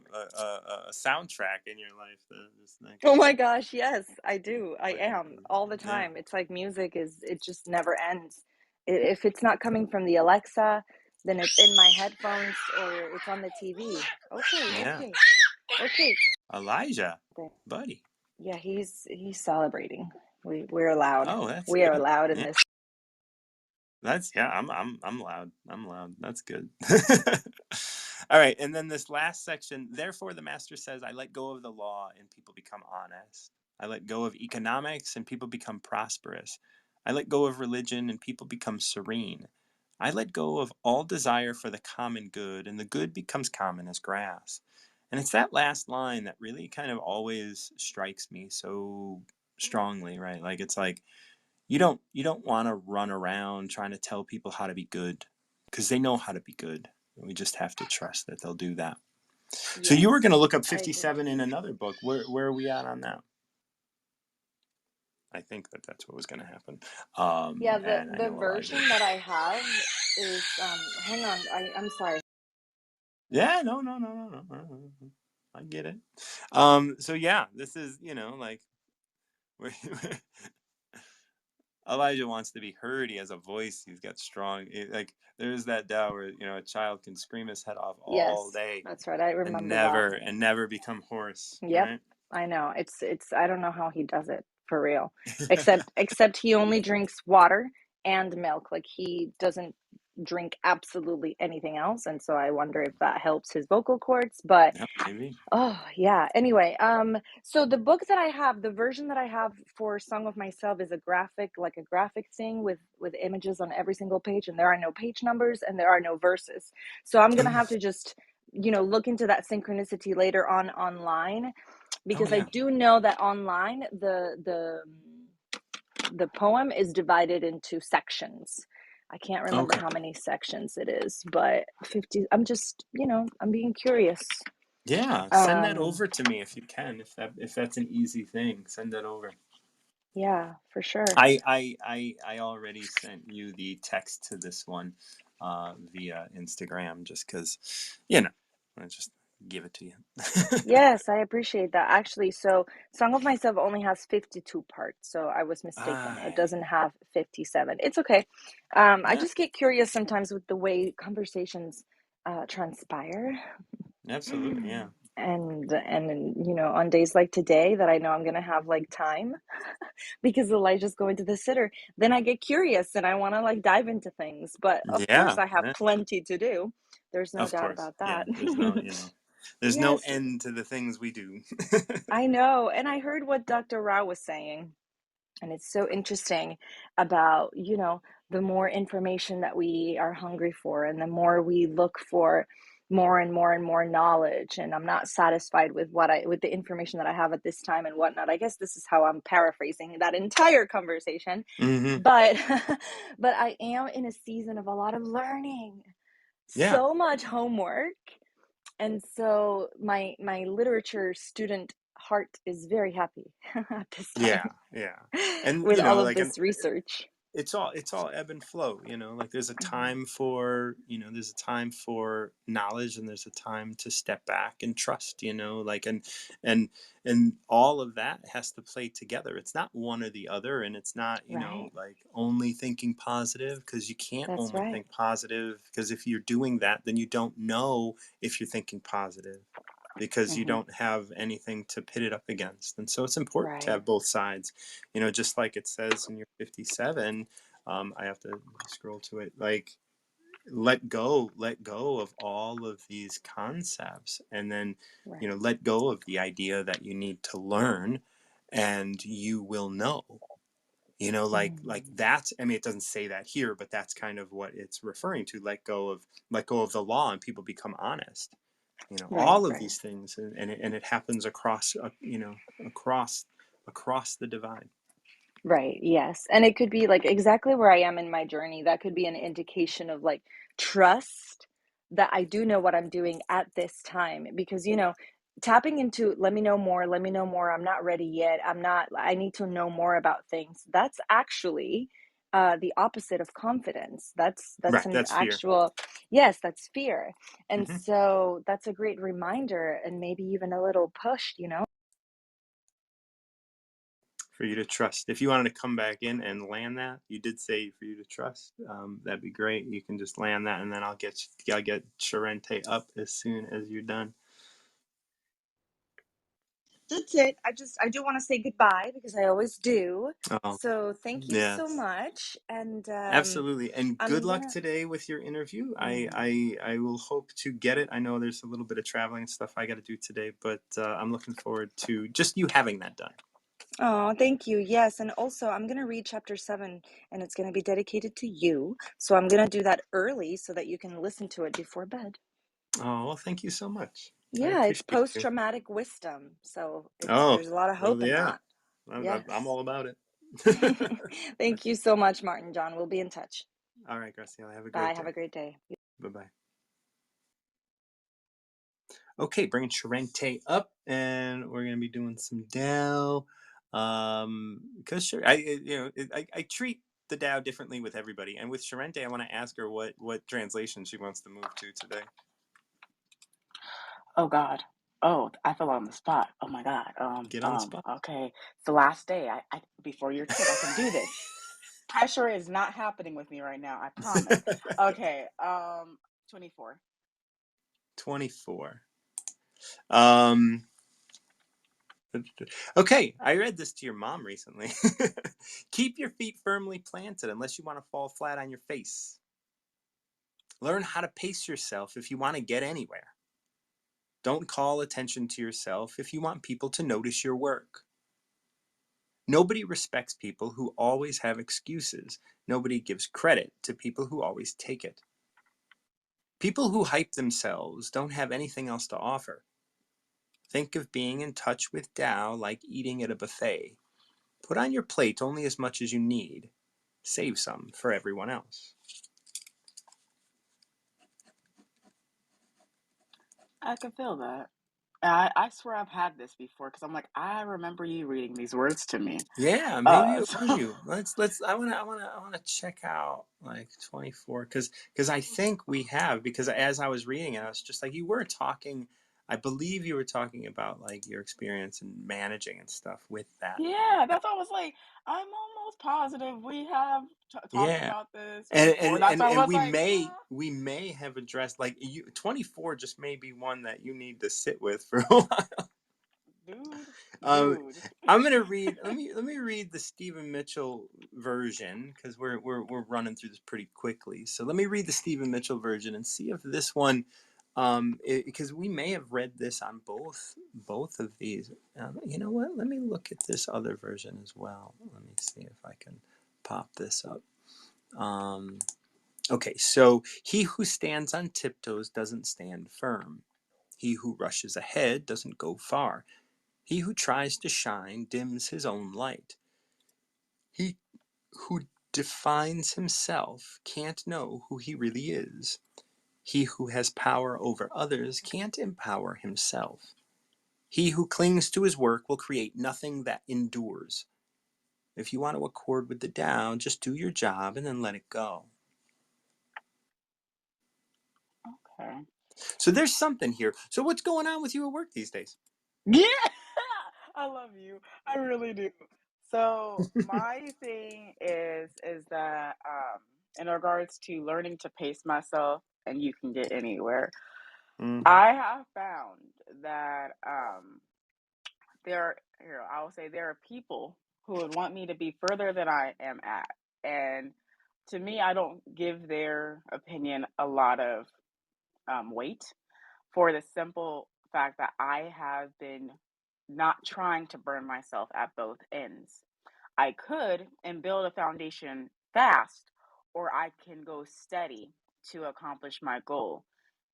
in your life. This like Oh my gosh, yes, I do. I playing am all the yeah, time. It's like music it just never ends. If it's not coming from the Alexa, then it's in my headphones or it's on the TV. Okay, yeah. okay, okay. Elijah, buddy. Yeah, he's celebrating. We're allowed. Oh, that's We are good. allowed in Yeah. this. That's yeah, I'm loud. I'm loud. That's good. All right, and then this last section, therefore the master says, I let go of the law and people become honest. I let go of economics and people become prosperous. I let go of religion and people become serene. I let go of all desire for the common good and the good becomes common as grass. And it's that last line that really kind of always strikes me so strongly, right? Like it's like you don't want to run around trying to tell people how to be good because they know how to be good. We just have to trust that they'll do that. So you Yes, were going to look up I agree. 57 in another book. Where are we at on that? I think that's what was going to happen. Yeah, And I the know Elijah. version that I have is hang on, I'm sorry. Yeah, no. I get it. So yeah, this is like Elijah wants to be heard. He has a voice. He's got strong. Like there's that Tao where a child can scream his head off all Yes, day that's right. I and remember that. never become hoarse. Yep, Right? I know. It's I don't know how he does it for real. Except he only drinks water and milk. Like he doesn't drink absolutely anything else, and so I wonder if that helps his vocal cords, but Yeah, maybe. oh, yeah. Anyway, so the book that I have, the version that I have for Song of Myself is a graphic, like a graphic thing with images on every single page, and there are no page numbers and there are no verses. So I'm gonna have to just, look into that synchronicity later on online, Oh because I yeah. do know that online the poem is divided into sections. I can't remember Okay. how many sections it is, but 50. I'm just, I'm being curious. Yeah. Send that Um, over to me if you can. If that's an easy thing, send that over. yeah, for sure. I already sent you the text to this one via Instagram just because, I just give it to you. Yes, I appreciate that. Actually, so Song of Myself only has 52 parts, so I was mistaken. It I doesn't have 57. It's okay. I yeah, just get curious sometimes with the way conversations transpire. absolutely, yeah. And on days like today that I know I'm gonna have like time because Elijah's going to the sitter, then I get curious and I want to like dive into things. But of course, Yeah, I have yeah, plenty to do. There's no of doubt course. about Yeah, that. there's no Yes, end to the things we do. I know. And I heard what Dr. Rao was saying. And it's so interesting about, the more information that we are hungry for, and the more we look for more and more and more knowledge. And I'm not satisfied with with the information that I have at this time and whatnot. I guess this is how I'm paraphrasing that entire conversation. Hmm. But but I am in a season of a lot of learning, Yeah, so much homework, and so my literature student heart is very happy at this yeah, time yeah. And with all of like this research. it's all ebb and flow, like there's a Mhm. time for knowledge, and there's a time to step back and trust, like and and all of that has to play together. It's not one or the other, and it's not, Right. like only thinking positive, because you can't That's only right. think positive, because if you're doing that, then you don't know if you're thinking positive, because you Hmm. don't have anything to pit it up against. And so it's important to Right. have both sides, just like it says in your 57. I have to scroll to it. Like, let go of all of these concepts, and then, Right. let go of the idea that you need to learn, and you will know. Like Mm. that's, I mean, it doesn't say that here, but that's kind of what it's referring to. Let go of the law, and people become honest. Right. All of Right. these things, and it happens across, across the divide. Right. Yes. And it could be like exactly where I am in my journey. That could be an indication of like trust that I do know what I'm doing at this time. Because, tapping into let me know more. I'm not ready yet. I need to know more about things. That's actually the opposite of confidence. That's Right, an that's fear. actual, yes, that's fear. And Hmm. so that's a great reminder and maybe even a little push. For you to trust. If you wanted to come back in and land that, you did say for you to trust. That'd be great. You can just land that, and then I'll get Charente up as soon as you're done. That's it. I do want to say goodbye because I always do. Oh, So thank you so yes. much. And Absolutely, and good I'm luck gonna today with your interview. I mm. I I will hope to get it. I know there's a little bit of traveling and stuff I got to do today, but I'm looking forward to just you having that done. Oh, thank you. Yes, and also I'm gonna read chapter 7 and it's gonna be dedicated to you. So I'm gonna do that early so that you can listen to it before bed. Oh, well, thank you so much. I Yeah, it's appreciate you. post-traumatic wisdom. So it's Oh, there's a lot of well, hope in yeah. that. I'm Yes. all about it. Thank you so much, Martin John. We'll be in touch. All right, Graciela. Have a Bye. great Have a day. great day. Bye bye. Okay, bringing Charente up, and we're gonna be doing some Dow. Because sure, I treat the Dow differently with everybody, and with Charente, I want to ask her what translation she wants to move to today. Oh God. Oh, I fell on the spot. Oh my God. Get on the spot. Okay. It's the last day. I before your trip, I can do this. Pressure is not happening with me right now. I promise. Okay. 24. 24. Um, okay, I read this to your mom recently. Keep your feet firmly planted unless you want to fall flat on your face. Learn how to pace yourself if you want to get anywhere. Don't call attention to yourself if you want people to notice your work. Nobody respects people who always have excuses. Nobody gives credit to people who always take it. People who hype themselves don't have anything else to offer. Think of being in touch with Tao like eating at a buffet. Put on your plate only as much as you need. Save some for everyone else. I can feel that. I swear I've had this before because I'm like, I remember you reading these words to me. Yeah, maybe it was So you. Let's I wanna check out like 24 because I think we have because as I was reading it, I was just like you were talking. I believe you were talking about like your experience in managing and stuff with that. yeah, that's why I was like, I'm almost positive we have talked Yeah, about this and before. That's why I was we like, may have addressed like you 24 just may be one that you need to sit with for a while. dude, Um, dude. I'm gonna read. Let me read the Stephen Mitchell version because we're running through this pretty quickly. So let me read the Stephen Mitchell version and see if this one, because we may have read this on both of these. You know what? Let me look at this other version as well. Let me see if I can pop this up. Um, okay, so he who stands on tiptoes doesn't stand firm. He who rushes ahead doesn't go far. He who tries to shine dims his own light. He who defines himself can't know who he really is. He who has power over others can't empower himself. He who clings to his work will create nothing that endures. If you want to accord with the Tao, just do your job and then let it go. Okay. So there's something here. So what's going on with you at work these days? Yeah, I love you. I really do. So my thing is that in regards to learning to pace myself and you can get anywhere, Mm-hmm. I have found that I will say there are people who would want me to be further than I am at. And to me, I don't give their opinion a lot of weight for the simple fact that I have been not trying to burn myself at both ends. I could and build a foundation fast, or I can go steady to accomplish my goal.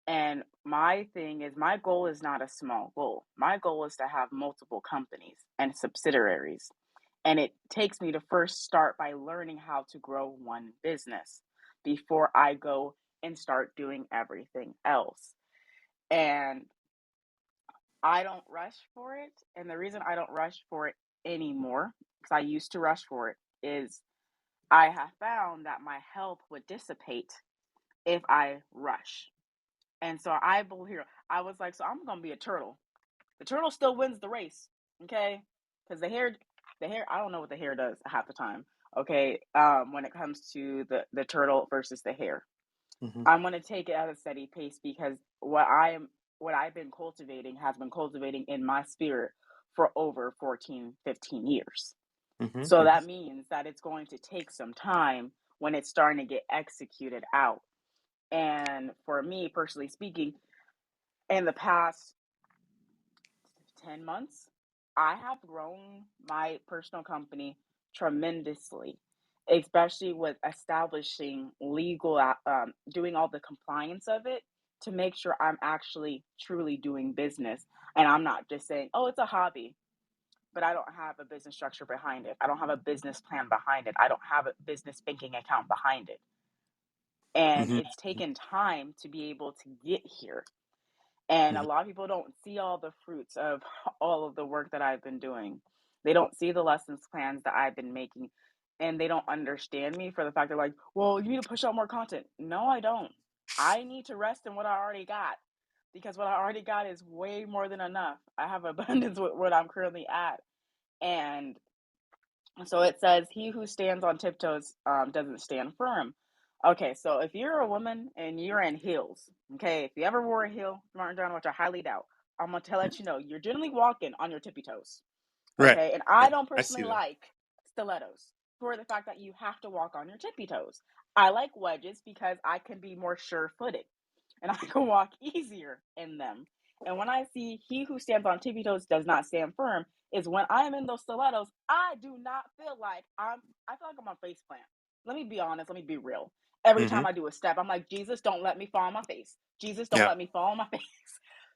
And my thing is, my goal is not a small goal. My goal is to have multiple companies and subsidiaries. And it takes me to first start by learning how to grow one business before I go and start doing everything else. And I don't rush for it. And the reason I don't rush for it anymore, because I used to rush for it, is I have found that my health would dissipate if I rush. And so I believe I was like, so I'm gonna be a turtle. The turtle still wins the race, okay? Because the hair, I don't know what the hair does half the time. Okay, when it comes to the turtle versus the hare, Mm-hmm. I'm gonna take it at a steady pace because what I've been cultivating has been cultivating in my spirit for over 14, 15 years. So Mm-hmm. that means that it's going to take some time when it's starting to get executed out. And for me, personally speaking, in the past 10 months, I have grown my personal company tremendously, especially with establishing legal, doing all the compliance of it to make sure I'm actually truly doing business. And I'm not just saying, oh, it's a hobby, but I don't have a business structure behind it. I don't have a business plan behind it. I don't have a business banking account behind it. And Mm-hmm. it's taken time to be able to get here. And a Mm-hmm. lot of people don't see all the fruits of all of the work that I've been doing. They don't see the lessons plans that I've been making. And they don't understand me for the fact they're like, well, you need to push out more content. No, I don't. I need to rest in what I already got because what I already got is way more than enough. I have abundance with what I'm currently at. And so it says, he who stands on tiptoes doesn't stand firm. Okay, so if you're a woman and you're in heels, okay, if you ever wore a heel, Martin John, which I highly doubt, I'm going to let you know, you're generally walking on your tippy toes. Right. Okay, and I Right. don't I see personally that. like stilettos for the fact that you have to walk on your tippy toes. I like wedges because I can be more sure footed and I can walk easier in them. And when I see he who stands on tippy toes does not stand firm, is when I'm in those stilettos, I do not feel like I feel like I'm on face plant. Let me be honest, let me be real. Every Mm-hmm. time I do a step, I'm like, Jesus, don't let me fall on my face. Jesus, don't Yeah. let me fall on my face.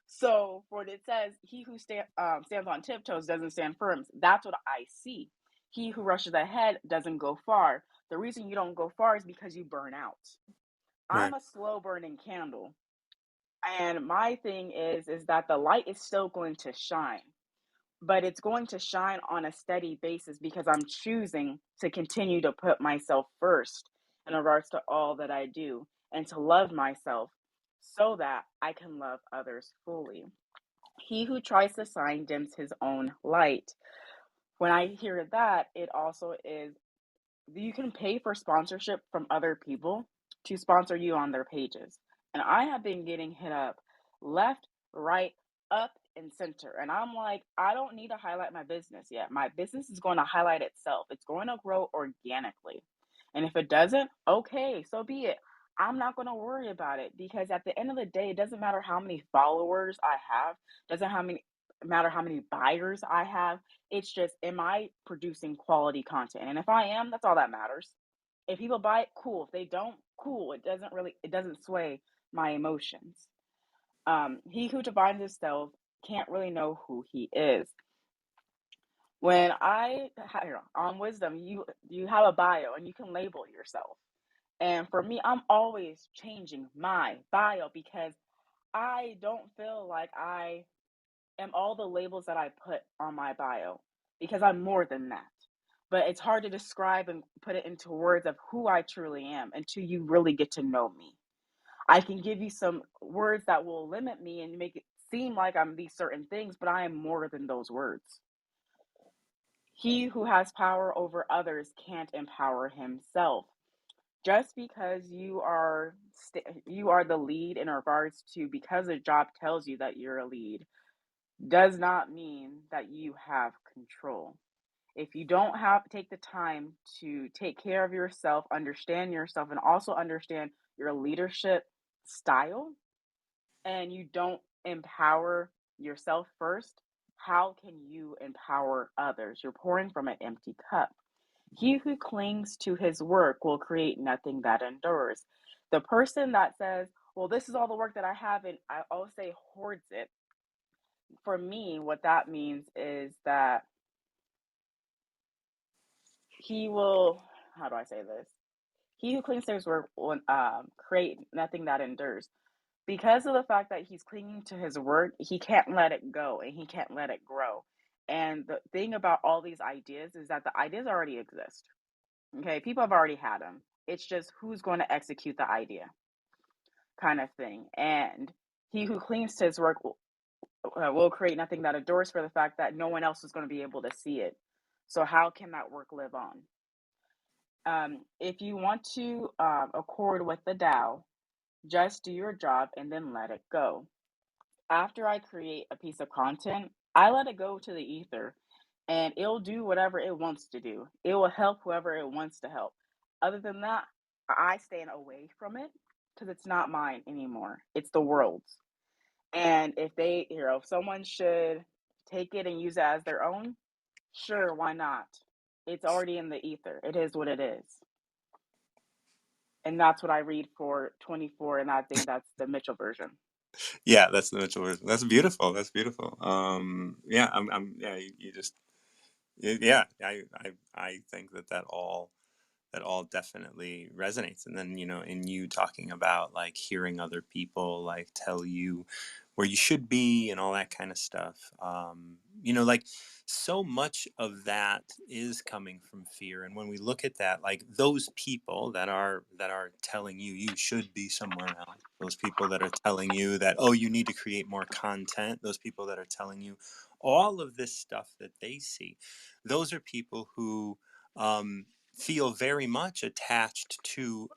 So, for it says, he who stands on tiptoes doesn't stand firm. That's what I see. He who rushes ahead doesn't go far. The reason you don't go far is because you burn out. Right. I'm a slow burning candle. And my thing is that the light is still going to shine, but it's going to shine on a steady basis because I'm choosing to continue to put myself first in regards to all that I do and to love myself so that I can love others fully. He who tries to shine dims his own light. When I hear that, it also is, you can pay for sponsorship from other people to sponsor you on their pages. And I have been getting hit up left, right, up, and center. And I'm like, I don't need to highlight my business yet. My business is going to highlight itself, it's going to grow organically. And if it doesn't, okay, so be it. I'm not going to worry about it because at the end of the day, it doesn't matter how many followers I have, matter how many buyers I have. It's just, am I producing quality content? And if I am, that's all that matters. If people buy it, cool. If they don't, cool. It doesn't sway my emotions. He who defines himself can't really know who he is. When on wisdom, you have a bio and you can label yourself. And for me, I'm always changing my bio because I don't feel like I am all the labels that I put on my bio because I'm more than that. But it's hard to describe and put it into words of who I truly am until you really get to know me. I can give you some words that will limit me and make it seem like I'm these certain things, but I am more than those words. He who has power over others can't empower himself. Just because you are the lead in regards to, because a job tells you that you're a lead, does not mean that you have control. If you don't take the time to take care of yourself, and also understand your leadership style, and you don't empower yourself first, how can you empower others? You're pouring from an empty cup. He who clings to his work will create nothing that endures. The person that says, well, this is all the work that I have, and I always say hoards it. For me, what that means is that he will, how do I say this? He who clings to his work will create nothing that endures. Because of the fact that he's clinging to his work, he can't let it go and he can't let it grow. And the thing about all these ideas is that the ideas already exist. Okay, people have already had them. It's just who's going to execute the idea, kind of thing. And he who clings to his work will create nothing that endures for the fact that no one else is going to be able to see it. So, how can that work live on? If you want to accord with the Tao, just do your job and then let it go. After I create a piece of content, I let it go to the ether and it'll do whatever it wants to do. It will help whoever it wants to help. Other than that, I stand away from it because it's not mine anymore. It's the world's. And if someone should take it and use it as their own, sure, why not? It's already in the ether. It is what it is. And that's what I read for 24, and I think that's the Mitchell version. Yeah, that's the Mitchell version. That's beautiful. That's beautiful. Yeah, yeah, you just, yeah, I think that all definitely resonates. And then, in you talking about like hearing other people like tell you where you should be and all that kind of stuff. Like so much of that is coming from fear. And when we look at that, like those people that are telling you you should be somewhere else, those people that are telling you that, oh, you need to create more content, those people that are telling you all of this stuff that they see, those are people who feel very much attached to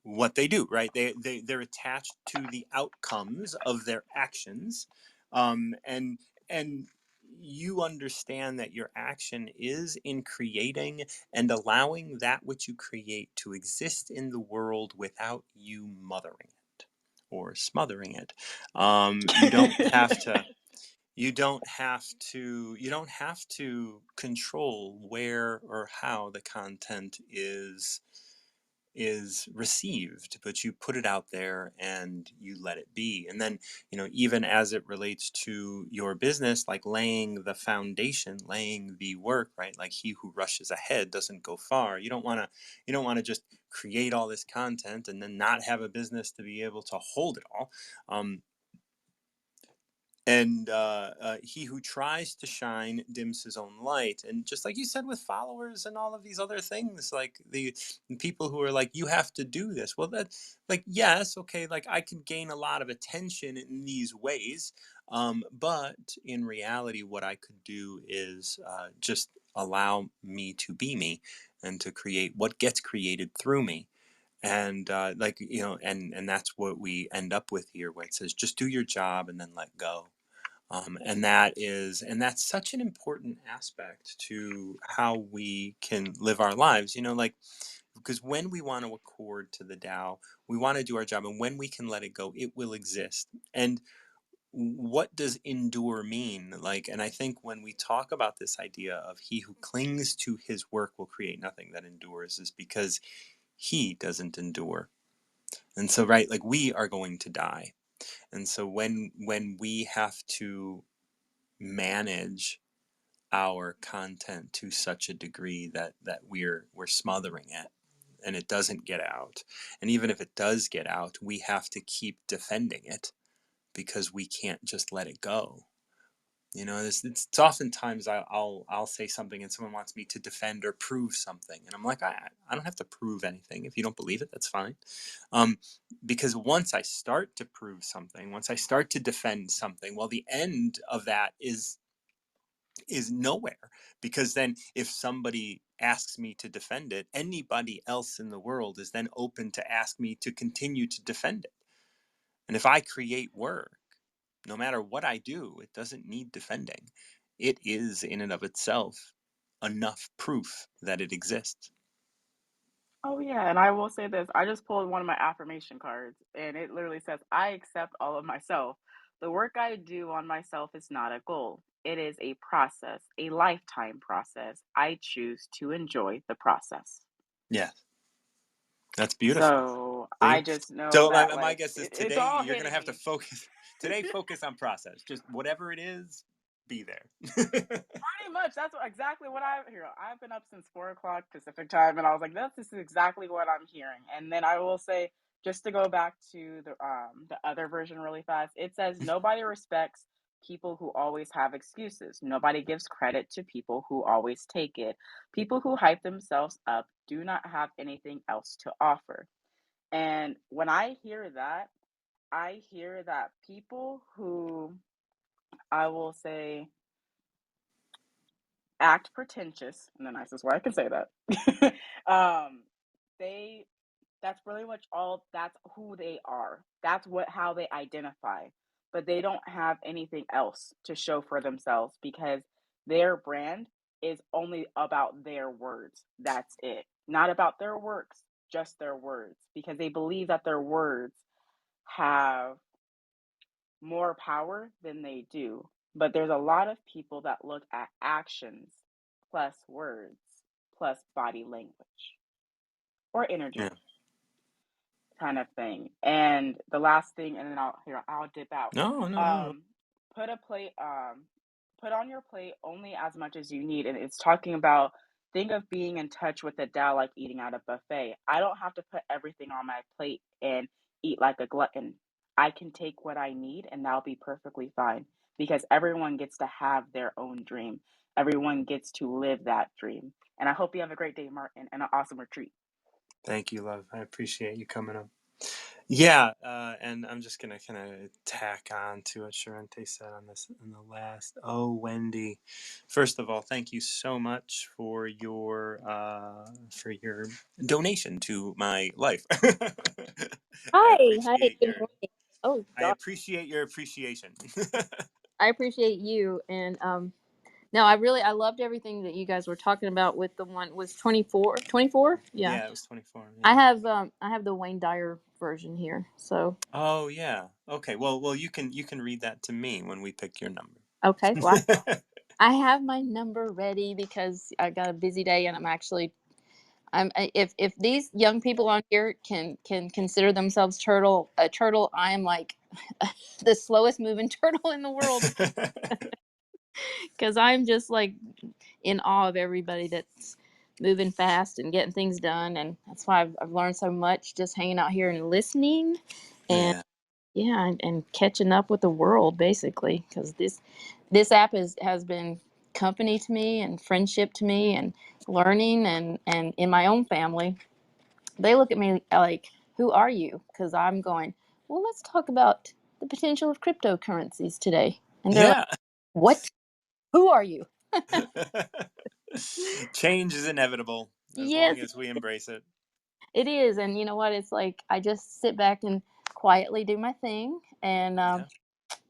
what they do, right? They're attached to the outcomes of their actions, and you understand that your action is in creating and allowing that which you create to exist in the world without you mothering it or smothering it. You don't have to. You don't have to control where or how the content is received, but you put it out there and you let it be. And then, even as it relates to your business, like laying the foundation, laying the work, right? Like he who rushes ahead doesn't go far. You don't want to just create all this content and then not have a business to be able to hold it all. And he who tries to shine dims his own light. And just like you said with followers and all of these other things, like the people who are like, you have to do this. Well, that, like, yes, okay, like I can gain a lot of attention in these ways. But in reality, what I could do is just allow me to be me and to create what gets created through me. And and that's what we end up with here, where it says just do your job and then let go. And that's such an important aspect to how we can live our lives, like, because when we want to accord to the Tao, we want to do our job, and when we can let it go, it will exist. And what does endure mean? Like, and I think when we talk about this idea of he who clings to his work will create nothing that endures, is because he doesn't endure. And so, right, like we are going to die. And so when we have to manage our content to such a degree that we're smothering it and it doesn't get out, and even if it does get out, we have to keep defending it because we can't just let it go. It's oftentimes I'll say something and someone wants me to defend or prove something, and I'm like, I don't have to prove anything. If you don't believe it, that's fine. Because once I start to prove something, once I start to defend something, well, the end of that is nowhere, because then if somebody asks me to defend it, anybody else in the world is then open to ask me to continue to defend it. And if I create work, no matter what I do, it doesn't need defending. It is in and of itself enough proof that it exists. Oh yeah, and I will say this. I just pulled one of my affirmation cards and it literally says, I accept all of myself. The work I do on myself is not a goal. It is a process, a lifetime process. I choose to enjoy the process. Yeah, that's beautiful. So I See? just know So that my like guess is it's today all you're going to hitting have to me. focus. Today, focus on process. Just whatever it is, be there. Pretty much. That's exactly what I hear. I've been up since 4 o'clock Pacific time, and I was like, this is exactly what I'm hearing." And then I will say, just to go back to the other version really fast, it says nobody respects people who always have excuses. Nobody gives credit to people who always take it. People who hype themselves up do not have anything else to offer. And when I hear that people who, I will say, act pretentious in the nicest way I can say that. They That's really much all, that's who they are. That's what how they identify. But they don't have anything else to show for themselves because their brand is only about their words. That's it. Not about their works, just their words, because they believe that their words have more power than they do. But there's a lot of people that look at actions plus words plus body language or Yeah. energy kind of thing. And the last thing, and then I'll dip out. No, no, no, no. Um, put a plate put on your plate only as much as you need. And it's talking about, think of being in touch with the Tao like eating at a buffet. I don't have to put everything on my plate and eat like a glutton. I can take what I need and that'll be perfectly fine because everyone gets to have their own dream. everyone gets to live that dream. And I hope you have a great day, Martin, and an awesome retreat. Thank you, love. I appreciate you coming up. Yeah, and I'm just gonna kind of tack on to what Sharente said on this in the last. Oh, Wendy, first of all, thank you so much for your donation to my life. I Hi, hi, appreciate good your morning. Oh I God, appreciate your appreciation. I appreciate you. And no, I loved everything that you guys were talking about with the one was 24, 24. Yeah. Yeah, it was 24. Yeah. I have the Wayne Dyer version here. So, Oh yeah. Okay. Well, you can read that to me when we pick your number. okay. Well, I have my number ready because I got a busy day and if these young people on here can consider themselves a turtle, I am like the slowest moving turtle in the world because I'm just like in awe of everybody that's moving fast and getting things done. And that's why I've learned so much just hanging out here and listening and Yeah. yeah, and catching up with the world basically. Because this app has been company to me and friendship to me and learning and in my own family, they look at me like, who are you? Because I'm going, well, let's talk about the potential of cryptocurrencies today. And they're like, Yeah. what? Who are you? Change is inevitable as long Yes, as we embrace it. it is. And you know what? It's like I just sit back and quietly do my thing. And Yeah.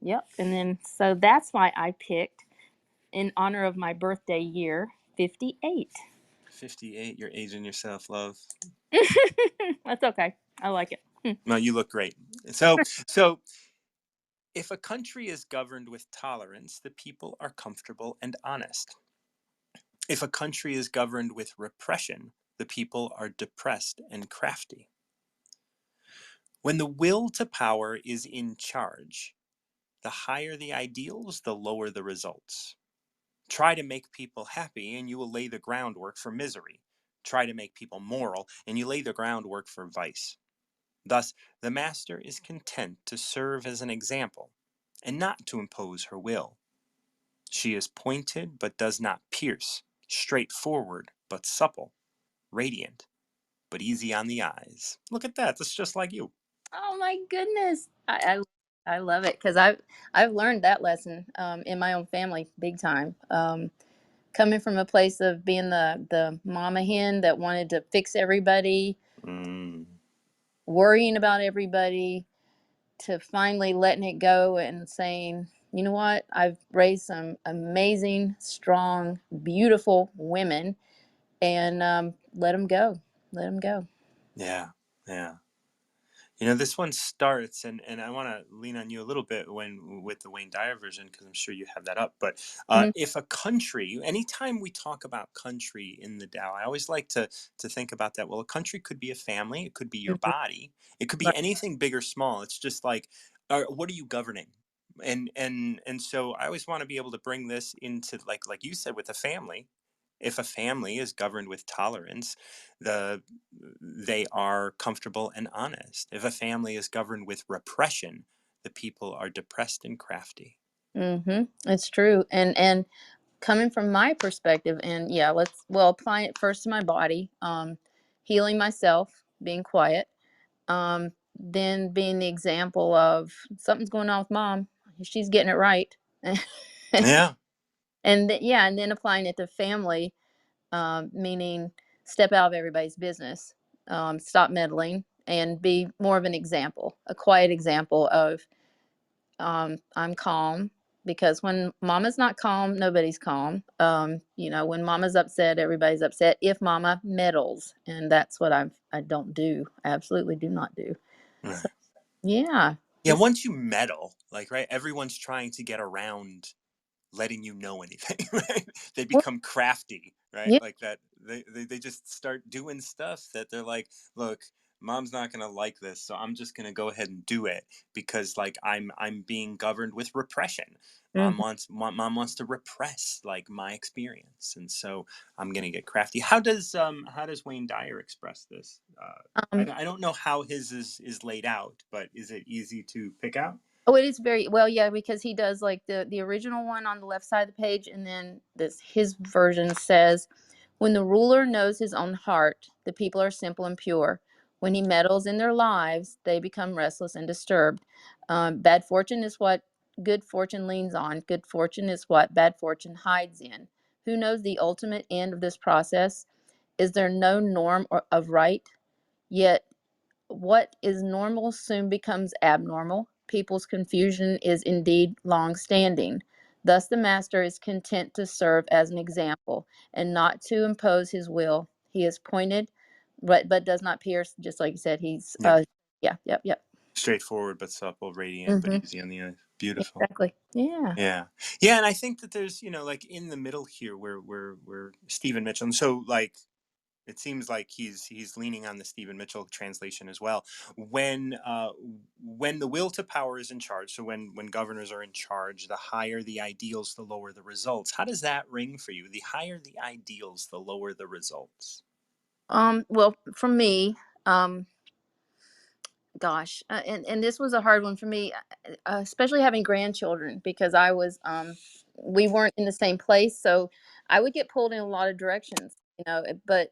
yep. And then, so that's why I picked, in honor of my birthday year, 58. 58, you're aging yourself, love. That's okay. I like it. No, you look great. So if a country is governed with tolerance, the people are comfortable and honest. If a country is governed with repression, the people are depressed and crafty. When the will to power is in charge, the higher the ideals, the lower the results. Try to make people happy, and you will lay the groundwork for misery. Try to make people moral, and you lay the groundwork for vice. Thus, the master is content to serve as an example, and not to impose her will. She is pointed, but does not pierce, straightforward, but supple, radiant, but easy on the eyes. Look at that, that's just like you. Oh my goodness. I love it because I've learned that lesson in my own family big time. Coming from a place of being the mama hen that wanted to fix everybody, Mm, worrying about everybody, to finally letting it go and saying, you know what, I've raised some amazing, strong, beautiful women, and let them go, let them go. yeah, yeah. You know, this one starts, and I want to lean on you a little bit when with the Wayne Dyer version because I'm sure you have that up. But Mhm. if a country, anytime we talk about country in the Tao, I always like to think about that. Well, a country could be a family, it could be your Mhm. body, it could be Right. anything big or small. It's just like, what are you governing? And so I always want to be able to bring this into like you said with a family. If a family is governed with tolerance, the they are comfortable and honest. If a family is governed with repression, the people are depressed and crafty. It's true. And coming from my perspective, and yeah, well apply it first to my body, healing myself, being quiet, then being the example of something's going on with mom, she's getting it right. Yeah, Yeah, and then applying it to family, meaning step out of everybody's business, stop meddling, and be more of an example, a quiet example of, I'm calm, because when mama's not calm, nobody's calm. When mama's upset, everybody's upset. If mama meddles, and that's what I don't do. I absolutely do not do. So right. yeah, Yeah. just Once you meddle, like right, everyone's trying to get around letting you know anything, right? They become crafty, right? yeah. Like that they just start doing stuff that they're like, look, mom's not gonna like this, so I'm just gonna go ahead and do it because like I'm being governed with repression. Mhm. Mom wants to repress like my experience, and so I'm gonna get crafty. How does Wayne Dyer express this? Um, I don't know how his is laid out, but is it easy to pick out? Oh, it is very well, yeah, because he does like the original one on the left side of the page, and then this his version says, "When the ruler knows his own heart, the people are simple and pure. When he meddles in their lives, they become restless and disturbed. Bad fortune is what good fortune leans on. Good fortune is what bad fortune hides in. Who knows the ultimate end of this process? Is there no norm of right? Yet what is normal soon becomes abnormal. People's confusion is indeed long standing. Thus, the master is content to serve as an example and not to impose his will. He is pointed, but does not pierce, just like you said. He's, Yep. yeah, yep, yep. Straightforward but supple, radiant but Mm-hmm. easy on the eyes. Beautiful. Exactly. Yeah. Yeah. Yeah, and I think that there's, like in the middle here where Stephen Mitchell, and so like it seems like he's leaning on the Stephen Mitchell translation as well. When the will to power is in charge, so when governors are in charge, the higher the ideals, the lower the results. How does that ring for you? The higher the ideals, the lower the results. Well, for me, um, gosh, and this was a hard one for me, especially having grandchildren, because we weren't in the same place, so I would get pulled in a lot of directions, but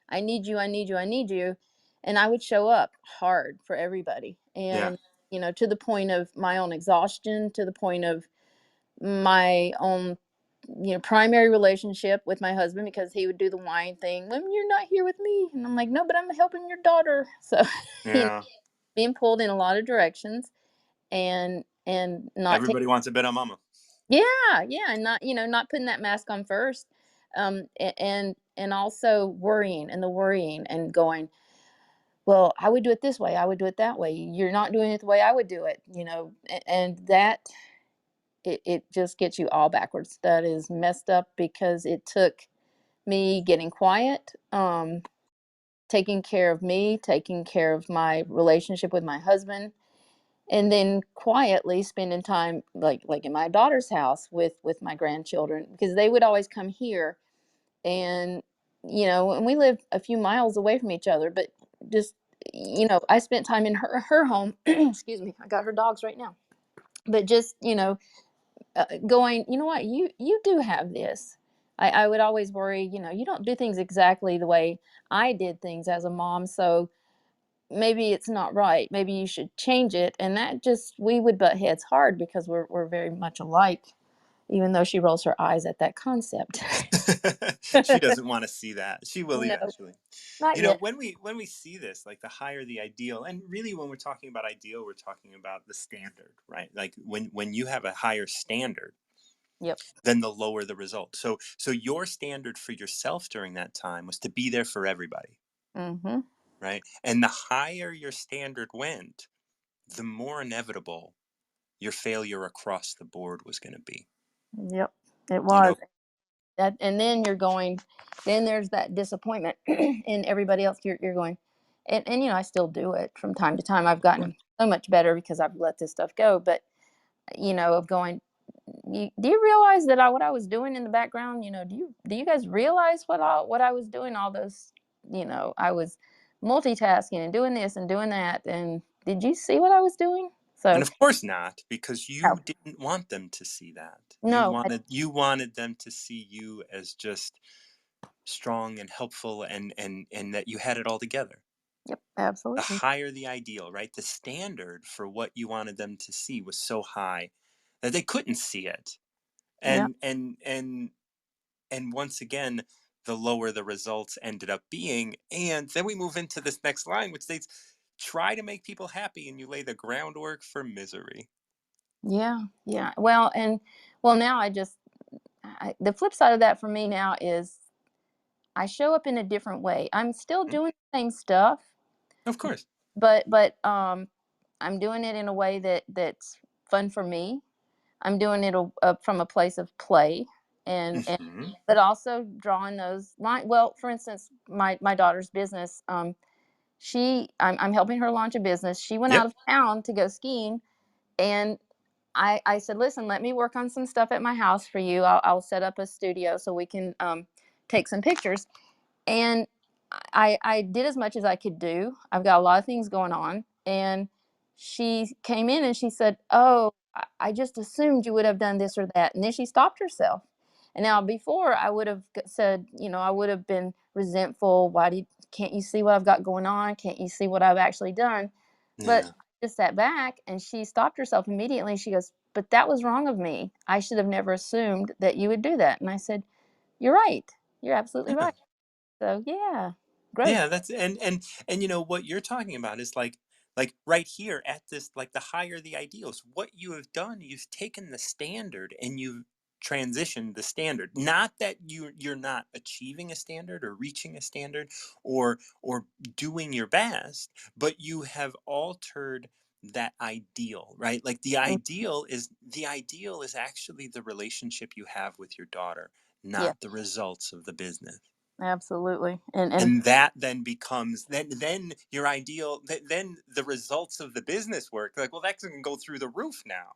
I need you, I need you, I need you, and I would show up hard for everybody, Yeah. and to the point of my own exhaustion, to the point of my own primary relationship with my husband, because he would do the whine thing when you're not here with me, and I'm like, no, but I'm helping your daughter. So you know Yeah. being pulled in a lot of directions, and not taking, Everybody wants a bit of mama. yeah, and not putting that mask on first, and also worrying, and the worrying, and going, well, I would do it this way, I would do it that way, you're not doing it the way I would do it, and that it just gets you all backwards. That is messed up, because it took me getting quiet, taking care of me, taking care of my relationship with my husband, and then quietly spending time like in my daughter's house with my grandchildren, because they would always come here, and and we lived a few miles away from each other, but just I spent time in her home. Excuse me, I got her dogs right now. But just going, you know what, you do have this. I would always worry, you don't do things exactly the way I did things as a mom, so maybe it's not right. Maybe you should change it. And that just, we would butt heads hard, because we're very much alike, even though she rolls her eyes at that concept. She doesn't want to see that. She will No, eventually. not yet. When we see this, like the higher the ideal, and really when we're talking about ideal, we're talking about the standard, right? Like when you have a higher standard, Yep. then the lower the result. So your standard for yourself during that time was to be there for everybody, Mm-hmm. right? And the higher your standard went, the more inevitable your failure across the board was going to be. Yep. It You was know, that. And then then there's that disappointment in everybody else. You're going, and I still do it from time to time. I've gotten so much better because I've let this stuff go. But of going, do you realize that what I was doing in the background? Do you guys realize what I was doing? All those, I was multitasking and doing this and doing that. And did you see what I was doing? and So of course not, because you no, didn't want them to see that. You no, wanted them to see you as just strong and helpful, and that you had it all together. yep, The absolutely, higher the ideal, right? The standard for what you wanted them to see was so high that they couldn't see it. yeah, And once again, the lower the results ended up being. And then we move into this next line, which states, try to make people happy and you lay the groundwork for misery. yeah, yeah. Well, now the flip side of that for me now is I show up in a different way. I'm still Hmm? doing the same stuff, Of course. but I'm doing it in a way that's fun for me. I'm doing it from a place of play, and Hmm. but also drawing those line. Well, for instance, my daughter's business. I'm helping her launch a business. She went out Yep. of town to go skiing, and I said, listen, let me work on some stuff at my house for you. I'll set up a studio so we can take some pictures. And I did as much as I could do. I've got a lot of things going on, and she came in and she said, "Oh, I just assumed you would have done this or that." And then she stopped herself. And now before I would have said, I would have been resentful. Can't you see what I've got going on? Can't you see what I've actually done? But Yeah. I just sat back and she stopped herself immediately. She goes, "But that was wrong of me. I should have never assumed that you would do that." And I said, "You're right. You're absolutely Yeah. right." So yeah, growth. Yeah, that's and you know what you're talking about is like right here at this, like the higher the ideals, what you have done, you've taken the standard and you've transitioned the standard. Not that you're not achieving a standard or reaching a standard or doing your best, but you have altered that ideal, right? Like Mm, the ideal is actually the relationship you have with your daughter, yeah, not the results of the business. absolutely. And And that then becomes then your ideal, then the results of the business work, like, well, that can go through the roof now.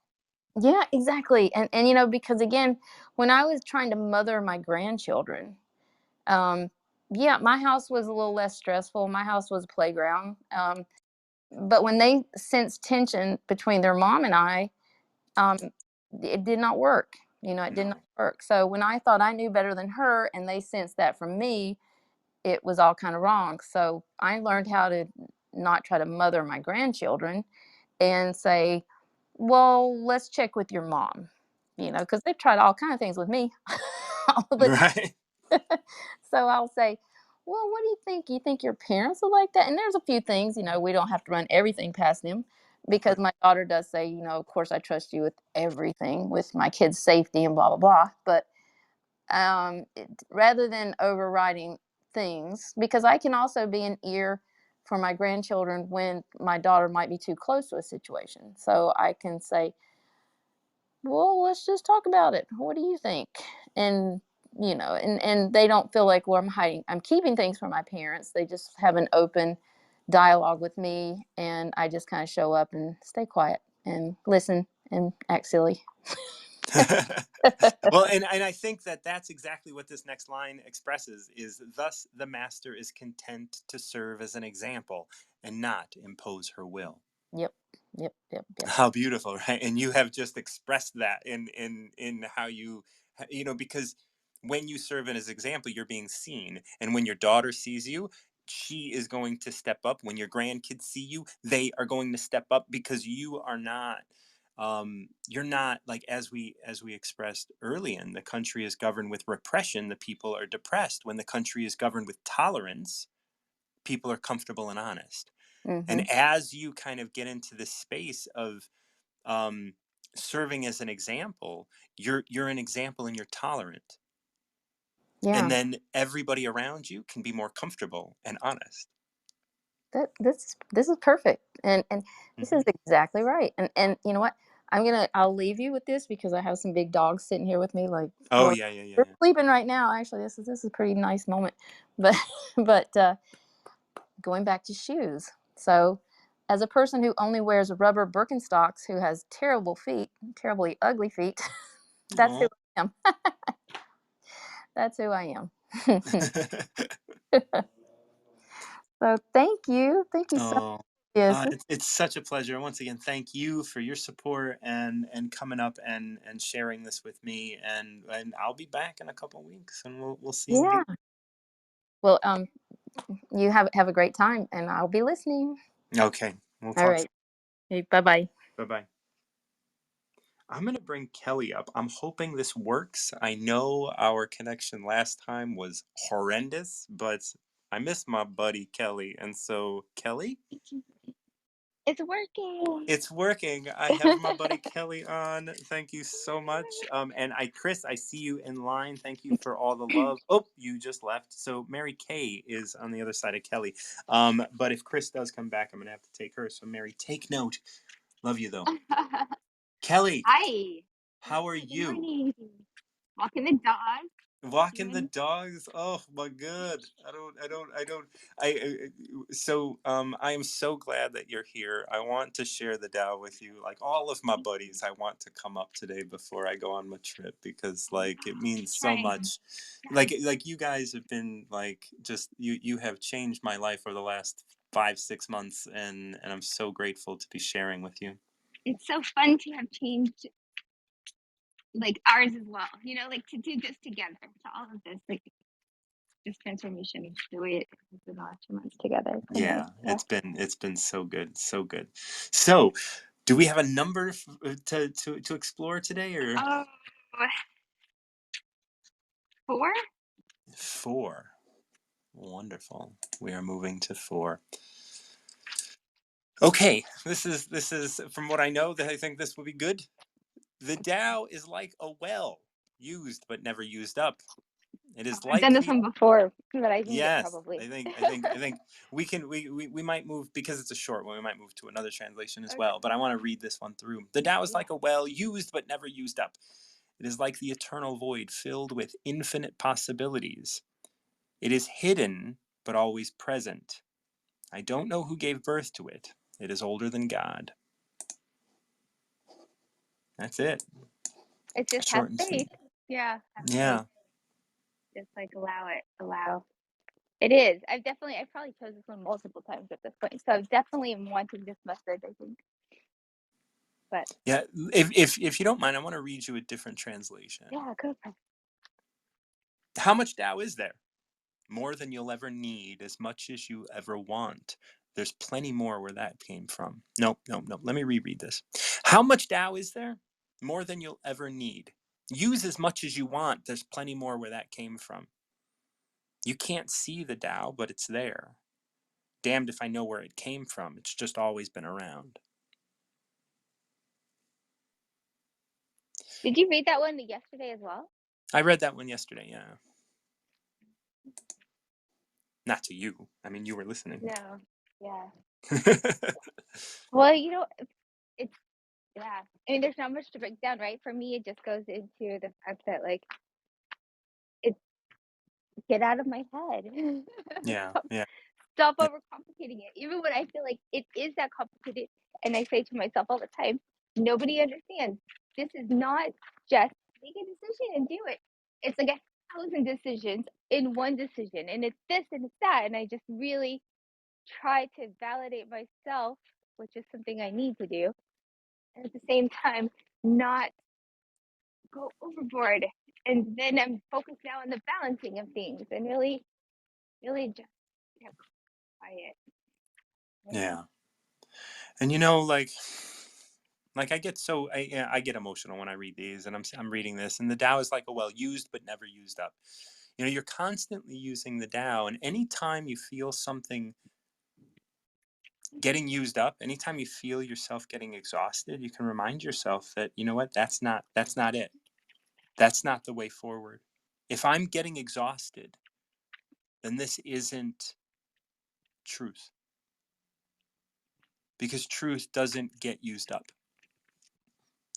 yeah, exactly. And because again, when I was trying to mother my grandchildren, um, yeah, my house was a little less stressful. My house was a playground. But when they sensed tension between their mom and I, um, it did not work. It did not No. work. So when I thought I knew better than her, and they sensed that from me, it was all kind of wrong. So I learned how to not try to mother my grandchildren and say, "Well, let's check with your mom," because they've tried all kind of things with me all the Right. so I'll say, "Well, what do you think? You think your parents will like that?" And there's a few things, we don't have to run everything past them because Right. my daughter does say, "Of course I trust you with everything with my kids' safety and blah blah blah." But rather than overriding things, because I can also be an ear for my grandchildren when my daughter might be too close to a situation. So I can say, "Well, let's just talk about it. What do you think?" And and they don't feel like, well, I'm keeping things from my parents. They just have an open dialogue with me, and I just kind of show up and stay quiet and listen and act silly. Well, and I think that that's exactly what this next line expresses is, thus the master is content to serve as an example and not impose her will. Yep, yep, yep, yep. How beautiful, right? And you have just expressed that in how because when you serve as an example, you're being seen, and when your daughter sees you, she is going to step up. When your grandkids see you, they are going to step up, because you're not, like, as we expressed early, in the country is governed with repression, the people are depressed. When the country is governed with tolerance, people are comfortable and honest. Hmm. And as you kind of get into this space of um, serving as an example, you're an example and you're tolerant, and Yeah. then everybody around you can be more comfortable and honest. This is perfect, and this Hmm. is exactly right. And you know what? I'll leave you with this because I have some big dogs sitting here with me. Like, Oh, well, yeah, yeah, yeah, they're yeah. sleeping right now. Actually, this is a pretty nice moment. But but going back to shoes. So, as a person who only wears rubber Birkenstocks, who has terrible feet, terribly ugly feet, that's who Oh. I am. That's who I am. So thank you so much. Oh, Yes, it's such a pleasure. Once again, thank you for your support and coming up and sharing this with me. And I'll be back in a couple weeks, and we'll see you again. yeah. Well, you have a great time, and I'll be listening. Okay, we'll All talk right. soon. Hey, bye bye. Bye bye. I'm gonna bring Kelly up. I'm hoping this works. I know our connection last time was horrendous, but I miss my buddy Kelly, and so Kelly, It's working. it's working. I have my buddy Kelly on. Thank you so much. And Chris, I see you in line. Thank you for all the love. Oh, you just left. So Mary Kay is on the other side of Kelly. But if Chris does come back, I'm gonna have to take her. So Mary, take note. Love you though. Kelly, Hi. how are Good you? morning. Walking the dog. Walking the Doing dogs. Oh my god. I am so glad that you're here. I want to share the Tao with you. Like, all of my buddies, I want to come up today before I go on my trip, because like it means so trying. much. Yeah. Like you guys have been, like, just you have changed my life over the last 5-6 months, and I'm so grateful to be sharing with you. It's so fun to have changed like ours as well. Like to do this together, to all of this, like this transformation, the way it has been the last 2 months together. It's been nice. Yeah, it's been so good, so good. So, do we have a number to explore today, or Oh, 4? 4? Wonderful. We are moving to 4. Okay, this is from what I know that I think this will be good. The Tao is like a well, used but never used up. It is I've done like this the one before, but I think it Yes, probably. I think we might move, because it's a short one. We might move to another translation as Okay. well. But I want to read this one through. The Tao is Yeah. like a well, used but never used up. It is like the eternal void, filled with infinite possibilities. It is hidden but always present. I don't know who gave birth to it. It is older than God. That's it. It's just have Short and faith. sweet. Yeah, have faith. Yeah. Just like allow. It is. I probably chose this one multiple times at this point. So I definitely am wanting this message, I think. But Yeah. If you don't mind, I want to read you a different translation. yeah, go for it. How much Tao is there? More than you'll ever need, as much as you ever want. There's plenty more where that came from. No. Let me reread this. How much Tao is there? More than you'll ever need. Use as much as you want. There's plenty more where that came from. You can't see the Tao, but it's there. Damned if I know where it came from. It's just always been around. Did you read that one yesterday as well? I read that one yesterday, yeah. Not to you. I mean, you were listening. No. Yeah. Well, it's yeah. I mean, there's not much to break down, right? For me, it just goes into the fact that like it's get out of my head. Yeah, stop, yeah, stop overcomplicating it. Even when I feel like it is that complicated, and I say to myself all the time, nobody understands. This is not just make a decision and do it. It's like 1,000 decisions in one decision, and it's this and it's that. And I just really try to validate myself, which is something I need to do, and at the same time, not go overboard. And then I'm focused now on the balancing of things and really, really just get quiet. yeah. And like I get emotional when I read these, and I'm reading this, and the Tao is like a well, used but never used up. You're constantly using the Tao, and anytime you feel something getting used up, anytime you feel yourself getting exhausted, you can remind yourself that, you know what, that's not it. That's not the way forward. If I'm getting exhausted, then this isn't truth, because truth doesn't get used up.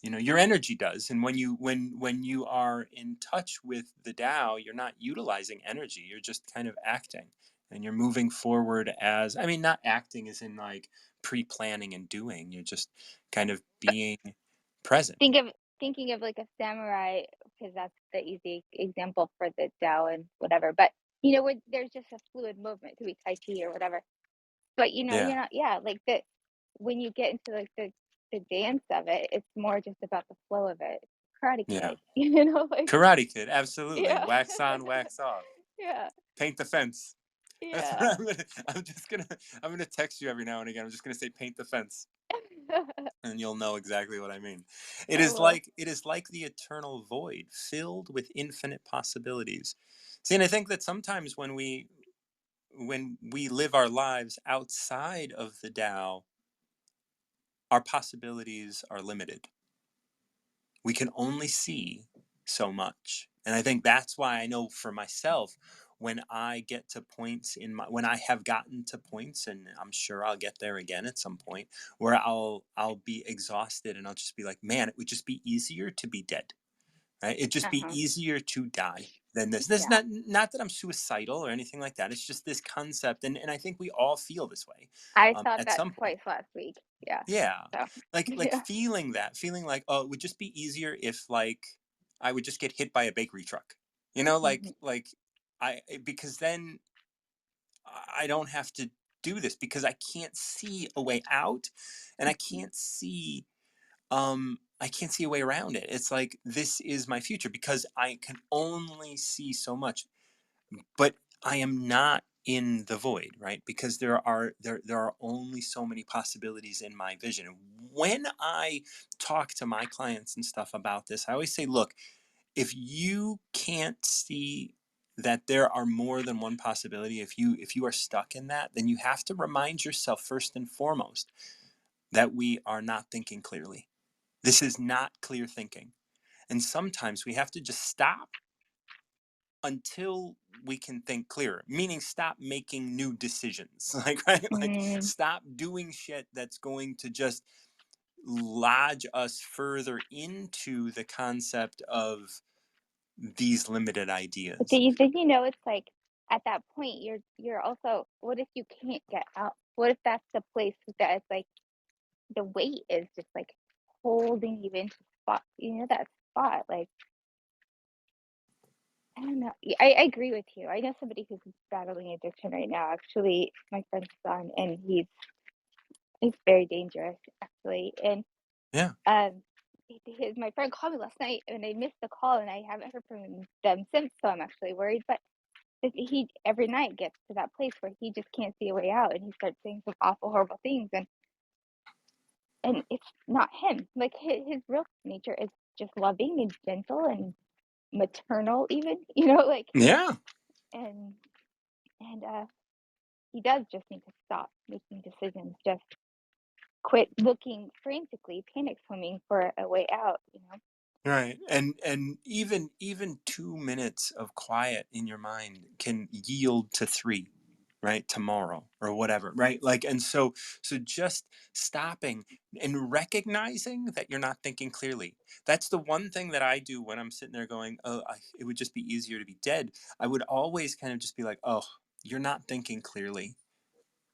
Your energy does, and when you are in touch with the Tao, you're not utilizing energy, you're just kind of acting, and you're moving forward as, I mean, not acting as in like pre-planning and doing, you're just kind of being present. Thinking of like a samurai, because that's the easy example for the Tao and whatever. But where there's just a fluid movement to be Tai Chi or whatever. But Yeah, you're not, yeah, like that when you get into like the dance of it, it's more just about the flow of it. Karate yeah. Kid, like Karate Kid, absolutely. yeah, Wax on, wax off. yeah, Paint the fence. That's yeah. what I'm gonna text you every now and again. I'm just gonna say paint the fence, and you'll know exactly what I mean. It I is will. like the eternal void, filled with infinite possibilities. See, and I think that sometimes when we live our lives outside of the Tao, our possibilities are limited. We can only see so much. And I think that's why I know for myself, when I get to points when I have gotten to points, and I'm sure I'll get there again at some point, where I'll be exhausted, and I'll just be like, man, it would just be easier to be dead, right? It'd just be Uh-huh. easier to die than this. This is Yeah. not that I'm suicidal or anything like that. It's just this concept, and I think we all feel this way I thought at that some point. twice last week. Yeah. Yeah. So Like yeah. feeling like, oh, it would just be easier if like I would just get hit by a bakery truck. Mhm. Like because then I don't have to do this because I can't see a way out, and I can't see a way around it. It's like, this is my future because I can only see so much, but I am not in the void, right? Because there are only so many possibilities in my vision. When I talk to my clients and stuff about this, I always say, look, if you can't see that there are more than one possibility, if you are stuck in that, then you have to remind yourself first and foremost that we are not thinking clearly. This is not clear thinking. And sometimes we have to just stop until we can think clearer, meaning stop making new decisions. Like, right? Like, Mm. stop doing shit that's going to just lodge us further into the concept of these limited But ideas. then you know it's like at that point you're also, what if you can't get out? What if that's the place that it's like the weight is just like holding you into spot, you know, that spot. Like, I don't know. I agree with you. I know somebody who's battling addiction right now. Actually, my friend's son, and he's very dangerous actually. And Yeah. my friend called me last night, and I missed the call, and I haven't heard from them since. So I'm actually worried. But he every night gets to that place where he just can't see a way out, and he starts saying some awful, horrible things, and it's not him. Like his real nature is just loving and gentle and maternal, even, you know, like, Yeah. and and he does just need to stop making decisions, just quit looking frantically, panic swimming for a way out, you know. Right. And even 2 minutes of quiet in your mind can yield to three, right? Tomorrow or whatever, right? Like, and so just stopping and recognizing that you're not thinking clearly. That's the one thing that I do when I'm sitting there going, oh, it would just be easier to be dead. I would always kind of just be like, oh, you're not thinking clearly.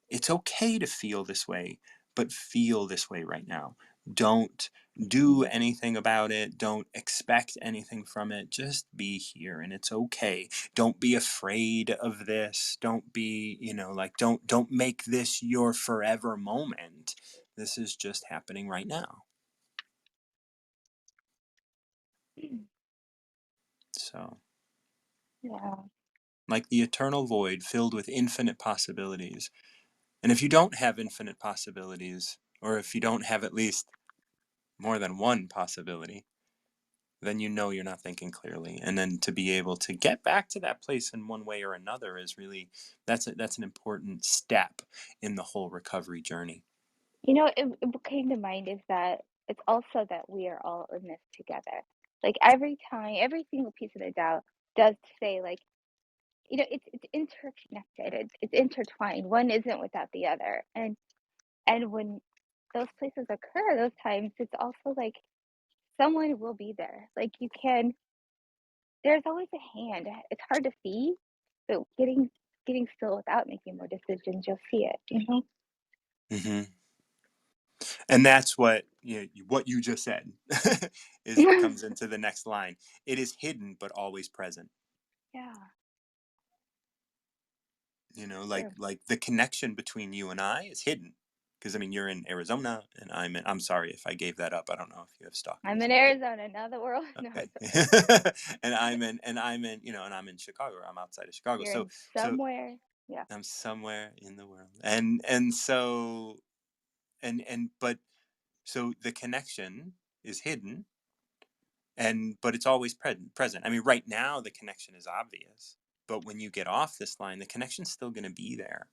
It's okay to feel this way, but feel this way right now. Don't do anything about it. Don't expect anything from it. Just be here, and it's okay. Don't be afraid of this. Don't be, like, don't make this your forever moment. This is just happening right now. So, Yeah. like the eternal void filled with infinite possibilities. And if you don't have infinite possibilities, or if you don't have at least more than one possibility, then you're not thinking clearly. And then to be able to get back to that place in one way or another is really, that's an important step in the whole recovery journey. You know, what came to mind is that it's also that we are all in this together. Like every time, every single piece of the Tao does say, like, you know, it's interconnected, it's intertwined. One isn't without the other. And when those places occur, those times, it's also like someone will be there. Like you can, there's always a hand. It's hard to see, but getting still without making more decisions, you'll see it, you know? Hmm. And that's what what you just said is comes into the next line. It is hidden but always present. Yeah, Like true. the connection between you and I is hidden, because I mean, you're in Arizona and I'm sorry if I gave that up. I don't know if you have I'm stalkers. in Arizona, not the world. No, Okay. it's okay. and I'm in Chicago. I'm outside of Chicago. You're So in so somewhere. Yeah. I'm somewhere in the world. And so but so the connection is hidden, but it's always present. I mean, right now the connection is obvious, but when you get off this line, the connection's still going to be there.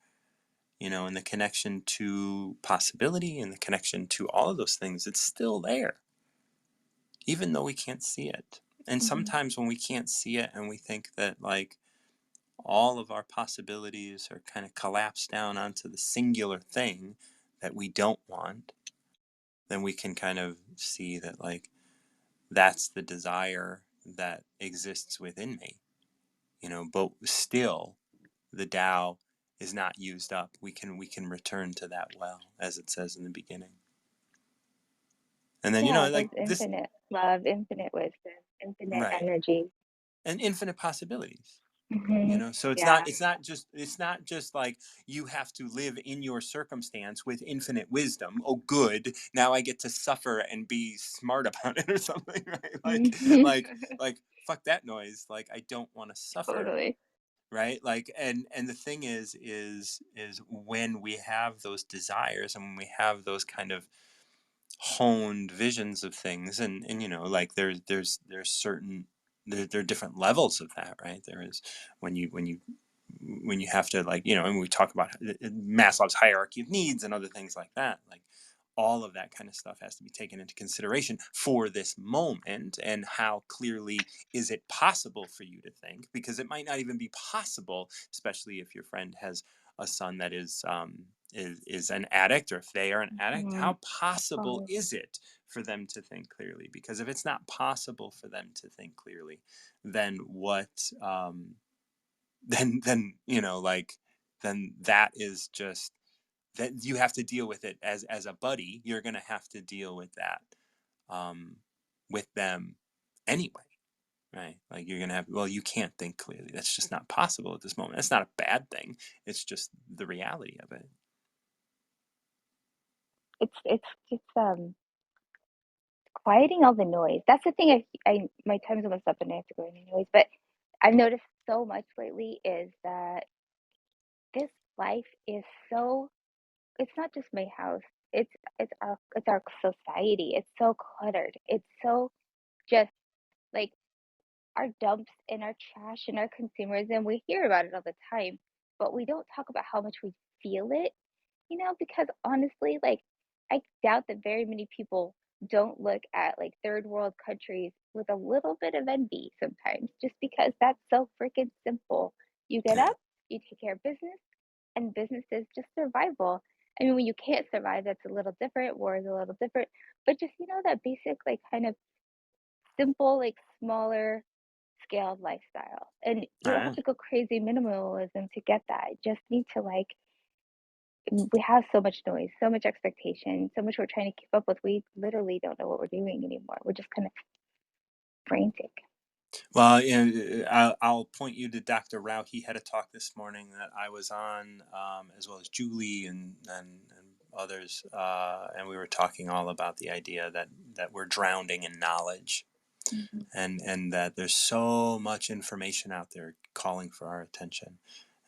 And the connection to possibility and the connection to all of those things, it's still there, even though we can't see it. And Hmm. sometimes when we can't see it and we think that, like, all of our possibilities are kind of collapsed down onto the singular thing that we don't want, then we can kind of see that, like, that's the desire that exists within me, but still the Tao is not used up. We can return to that well, as it says in the beginning. And then, Yeah, there's like this, infinite love, infinite wisdom, infinite right, energy. and infinite possibilities. So it's Yeah, not just like you have to live in your circumstance with infinite wisdom. Oh, good, now I get to suffer and be smart about it or something, right? Like fuck that noise. Like, I don't want to suffer, totally. right? Like, and the thing is when we have those desires and when we have those kind of honed visions of things, and like there's certain there are different levels of that, right? There is when you have to, like, and we talk about Maslow's hierarchy of needs and other things like that. Like, all of that kind of stuff has to be taken into consideration for this moment, and how clearly is it possible for you to think, because it might not even be possible, especially if your friend has a son that is an addict, or if they are an addict. Mm-hmm. How possible is it for them to think clearly? Because if it's not possible for them to think clearly, then what then like, then that is just that you have to deal with it as a buddy. You're gonna have to deal with that um with them anyway, right? Like, you're gonna have, well, you can't think clearly, that's just not possible at this moment. That's not a bad thing, it's just the reality of it. It's quieting all the noise. That's the thing. I my time's almost up and I have to go anyways. But I've noticed so much lately is that this life is so. It's not just my house. It's our society. It's so cluttered. It's so just like our dumps and our trash and our consumers, and we hear about it all the time, but we don't talk about how much we feel it, because honestly, like, I doubt that very many people don't look at like third world countries with a little bit of envy sometimes, just because that's so freaking simple. You get Yeah. up, you take care of business, and business is just survival. I mean, when you can't survive, that's a little different, war is a little different, but just, that basic, like, kind of simple, like, smaller scaled lifestyle. And All you don't have right. to go crazy minimalism to get that. You just need to, like, we have so much noise, so much expectation, so much we're trying to keep up with. We literally don't know what we're doing anymore. We're just kind of frantic. Well, I'll point you to Dr. Rao. He had a talk this morning that I was on, as well as Julie and others, and we were talking all about the idea that we're drowning in knowledge, Hmm. and that there's so much information out there calling for our attention,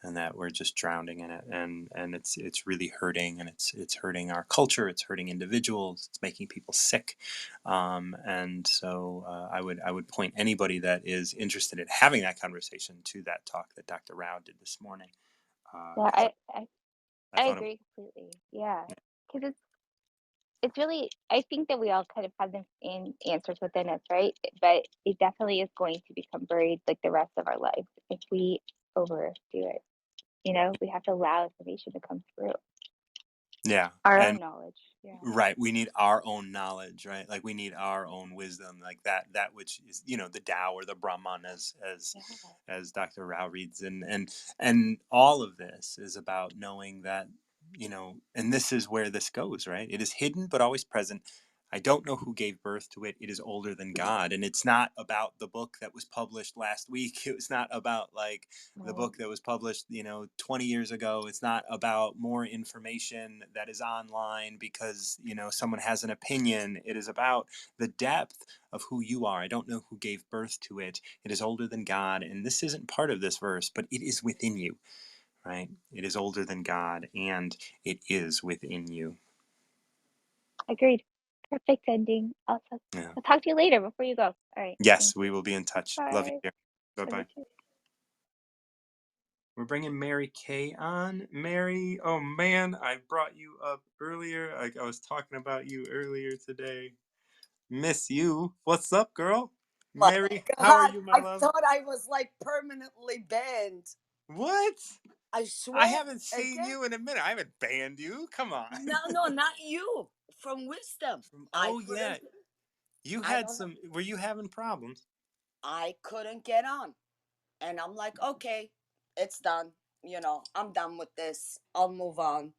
and that we're just drowning in it, and it's really hurting, and it's hurting our culture, it's hurting individuals, it's making people sick, and so I would point anybody that is interested in having that conversation to that talk that Dr. Rao did this morning, Yeah, because I I thought it. agree completely. Yeah, because it's really, I think that we all kind of have the same answers within us, right? But it definitely is going to become buried like the rest of our life if we overdo it. We have to allow information to come through. Yeah, Our and own knowledge. Yeah. right, we need our own knowledge, right? Like, we need our own wisdom, like that which is, the Tao or the Brahman, Yeah. as Dr. Rao reads, and all of this is about knowing that, and this is where this goes, right? It is hidden but always present. I don't know who gave birth to it. It is older than God, and it's not about the book that was published last week. It was not about, like, the Right. book that was published 20 years ago. It's not about more information that is online because someone has an opinion. It is about the depth of who you are. I don't know who gave birth to it. It is older than God, and this isn't part of this verse, but it is within you, right? It is older than God, and it is within you. Agreed. Perfect ending. Yeah. I'll talk to you later before you go. All right. Yes, Thanks. we will be in touch. Love you, Bye. dear. Bye Love you bye. too. We're bringing Mary Kay on. Mary, oh man, I brought you up earlier. Like, I was talking about you earlier today. Miss you. What's up, girl? My Mary, how are God, you, my I love? thought I was like permanently banned. What? I I swear. haven't seen Okay? you in a minute. I haven't banned you. Come on. No, no, not you. From wisdom. I Oh yeah, couldn't, you I had don't know. some. Were you having problems? I couldn't get on. And I'm like, okay, it's done. I'm done with this. I'll move on.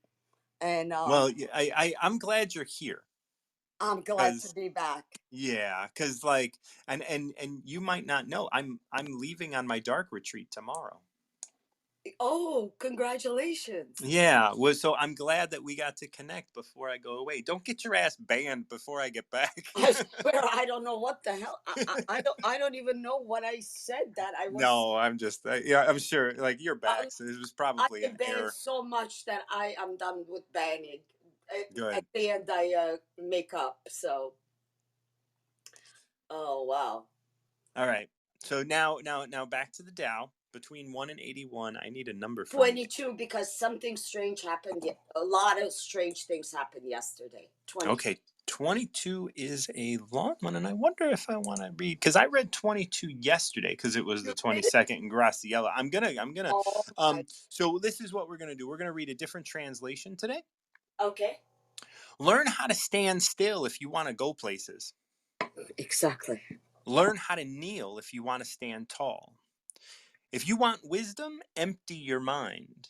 And Well, I'm glad you're here. I'm glad to Because be back. yeah, because like, and you might not know, I'm leaving on my dark retreat tomorrow. Oh, congratulations. Yeah, well, so I'm glad that we got to connect before I go away. Don't get your ass banned before I get back. I swear I don't know what the hell. I don't even know what I said that I was. No, I'm just yeah, I'm sure like you're Uh, back, so it was I probably an get banned error. so much that I am done with banning. At Good. the end, I make up. So, oh wow, All right. So now back to the Dow. Between 1 and 81, I need a number from you. 22 because something strange happened. A lot of strange things happened yesterday. 22. Okay, 22 is a long one, and I wonder if I want to read because I read 22 yesterday because it was the You read it? 22nd in Graciela. I'm gonna. Oh my. So this is what we're gonna do. We're gonna read a different translation today. Okay. Learn how to stand still if you want to go places. Exactly. Learn how to kneel if you want to stand tall. If you want wisdom, empty your mind.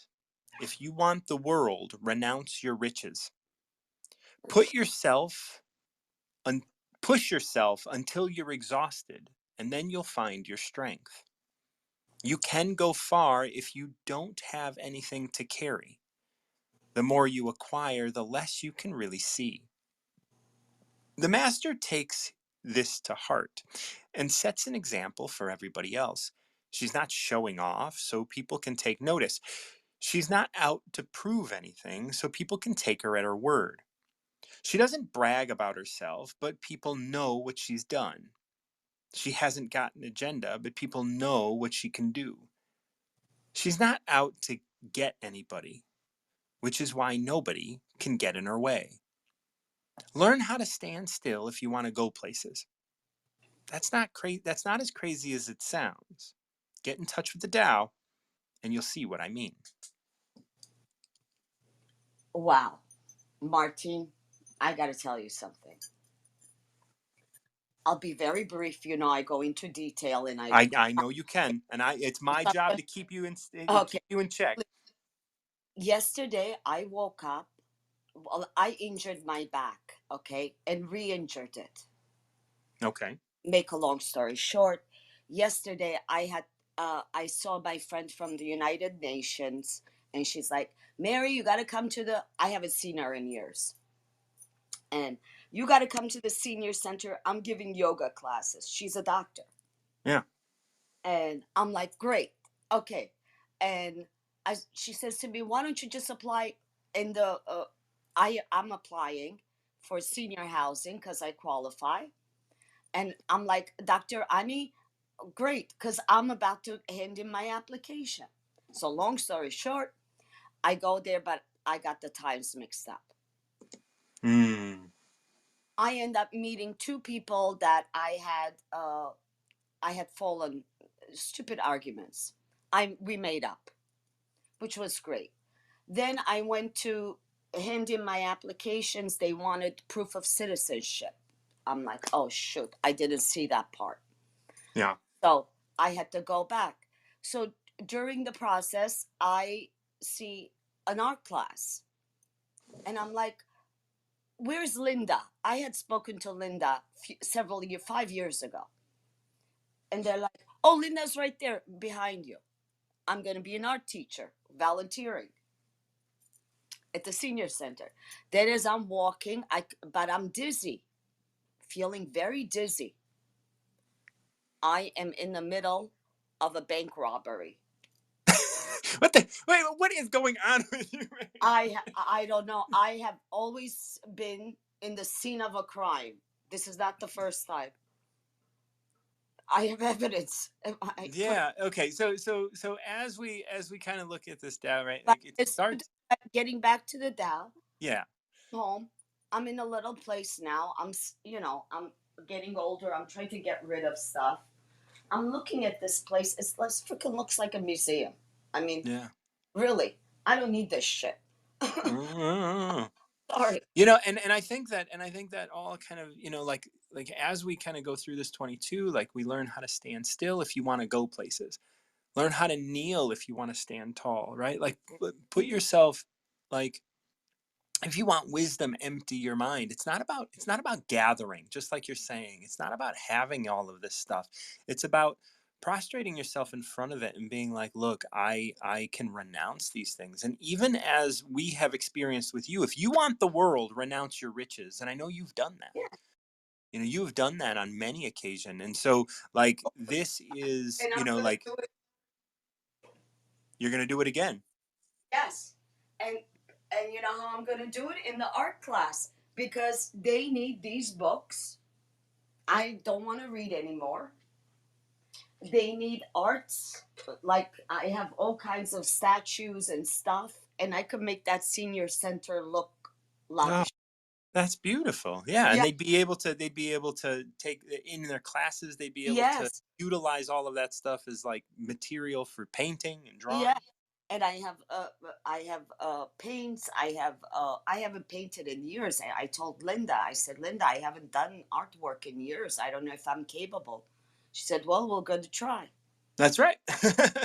If you want the world, renounce your riches. Put yourself un- Push yourself until you're exhausted, and then you'll find your strength. You can go far if you don't have anything to carry. The more you acquire, the less you can really see. The master takes this to heart and sets an example for everybody else. She's not showing off so people can take notice. She's not out to prove anything so people can take her at her word. She doesn't brag about herself, but people know what she's done. She hasn't got an agenda, but people know what she can do. She's not out to get anybody, which is why nobody can get in her way. Learn how to stand still if you want to go places. That's not crazy. That's not as crazy as it sounds. Get in touch with the Tao, and you'll see what I mean. Wow, Martin, I got to tell you something. I'll be very brief. I go into detail, and I. I know you can, and it's my Not job gonna- to keep you Okay. in check. Yesterday, I woke up. Well, I injured my back, okay, and re-injured it. Okay. Make a long story short, yesterday I saw my friend from the United Nations, and she's like, Mary, you got to come to the. I haven't seen her in years, and you got to come to the senior center. I'm giving yoga classes. She's a doctor, Yeah. and I'm like, great, okay, and she says to me, why don't you just apply in the. I'm applying for senior housing because I qualify. And I'm like, Dr. Ani, great, because I'm about to hand in my application. So, long story short, I go there, but I got the times mixed up. Hmm. I end up meeting two people that I had fallen stupid arguments. We made up, which was great. Then I went to hand in my applications. They wanted proof of citizenship. I'm like, oh shoot, I didn't see that part. Yeah. So I had to go back. So during the process, I see an art class, and I'm like, where's Linda? I had spoken to Linda several years, 5 years ago. And they're like, oh, Linda's right there behind you. I'm going to be an art teacher, volunteering at the senior center. Then as I'm walking, but I'm dizzy, feeling very dizzy. I am in the middle of a bank robbery. What is going on with you? I don't know. I have always been in the scene of a crime. This is not the first time. I have evidence. Yeah. Okay. So as we kind of look at this Tao, right? But Like it it's starts. getting back to the Dow Yeah. home. I'm in a little place now. I'm getting older. I'm trying to get rid of stuff. I'm looking at this place. It freaking looks like a museum. I mean, Yeah. really, I don't need this shit. Mm. Sorry. And I think that all kind of like as we kind of go through this 22, like we learn how to stand still if you want to go places, learn how to kneel if you want to stand tall, right? Like put yourself like if you want wisdom, empty your mind. It's not about gathering, just like you're saying. It's not about having all of this stuff. It's about prostrating yourself in front of it and being like, look, I can renounce these things. And even as we have experienced with you, if you want the world, renounce your riches. And I know you've done that. Yeah. You've done that on many occasions. And so, like, this is, And I'm gonna like, do it. you're going to do it again. Yes. And you know how I'm gonna do it? In the art class, because they need these books. I don't want to read anymore. They need arts. Like, I have all kinds of statues and stuff, and I could make that senior center look Oh, lavish. that's beautiful. Yeah, and Yeah. they'd be able to take in their classes, they'd be able to Yes. utilize all of that stuff as like material for painting and Yeah. drawing. And I have paints. I haven't painted in years. I told Linda, I said, Linda, I haven't done artwork in years. I don't know if I'm capable. She said, well, we're going to try. That's right.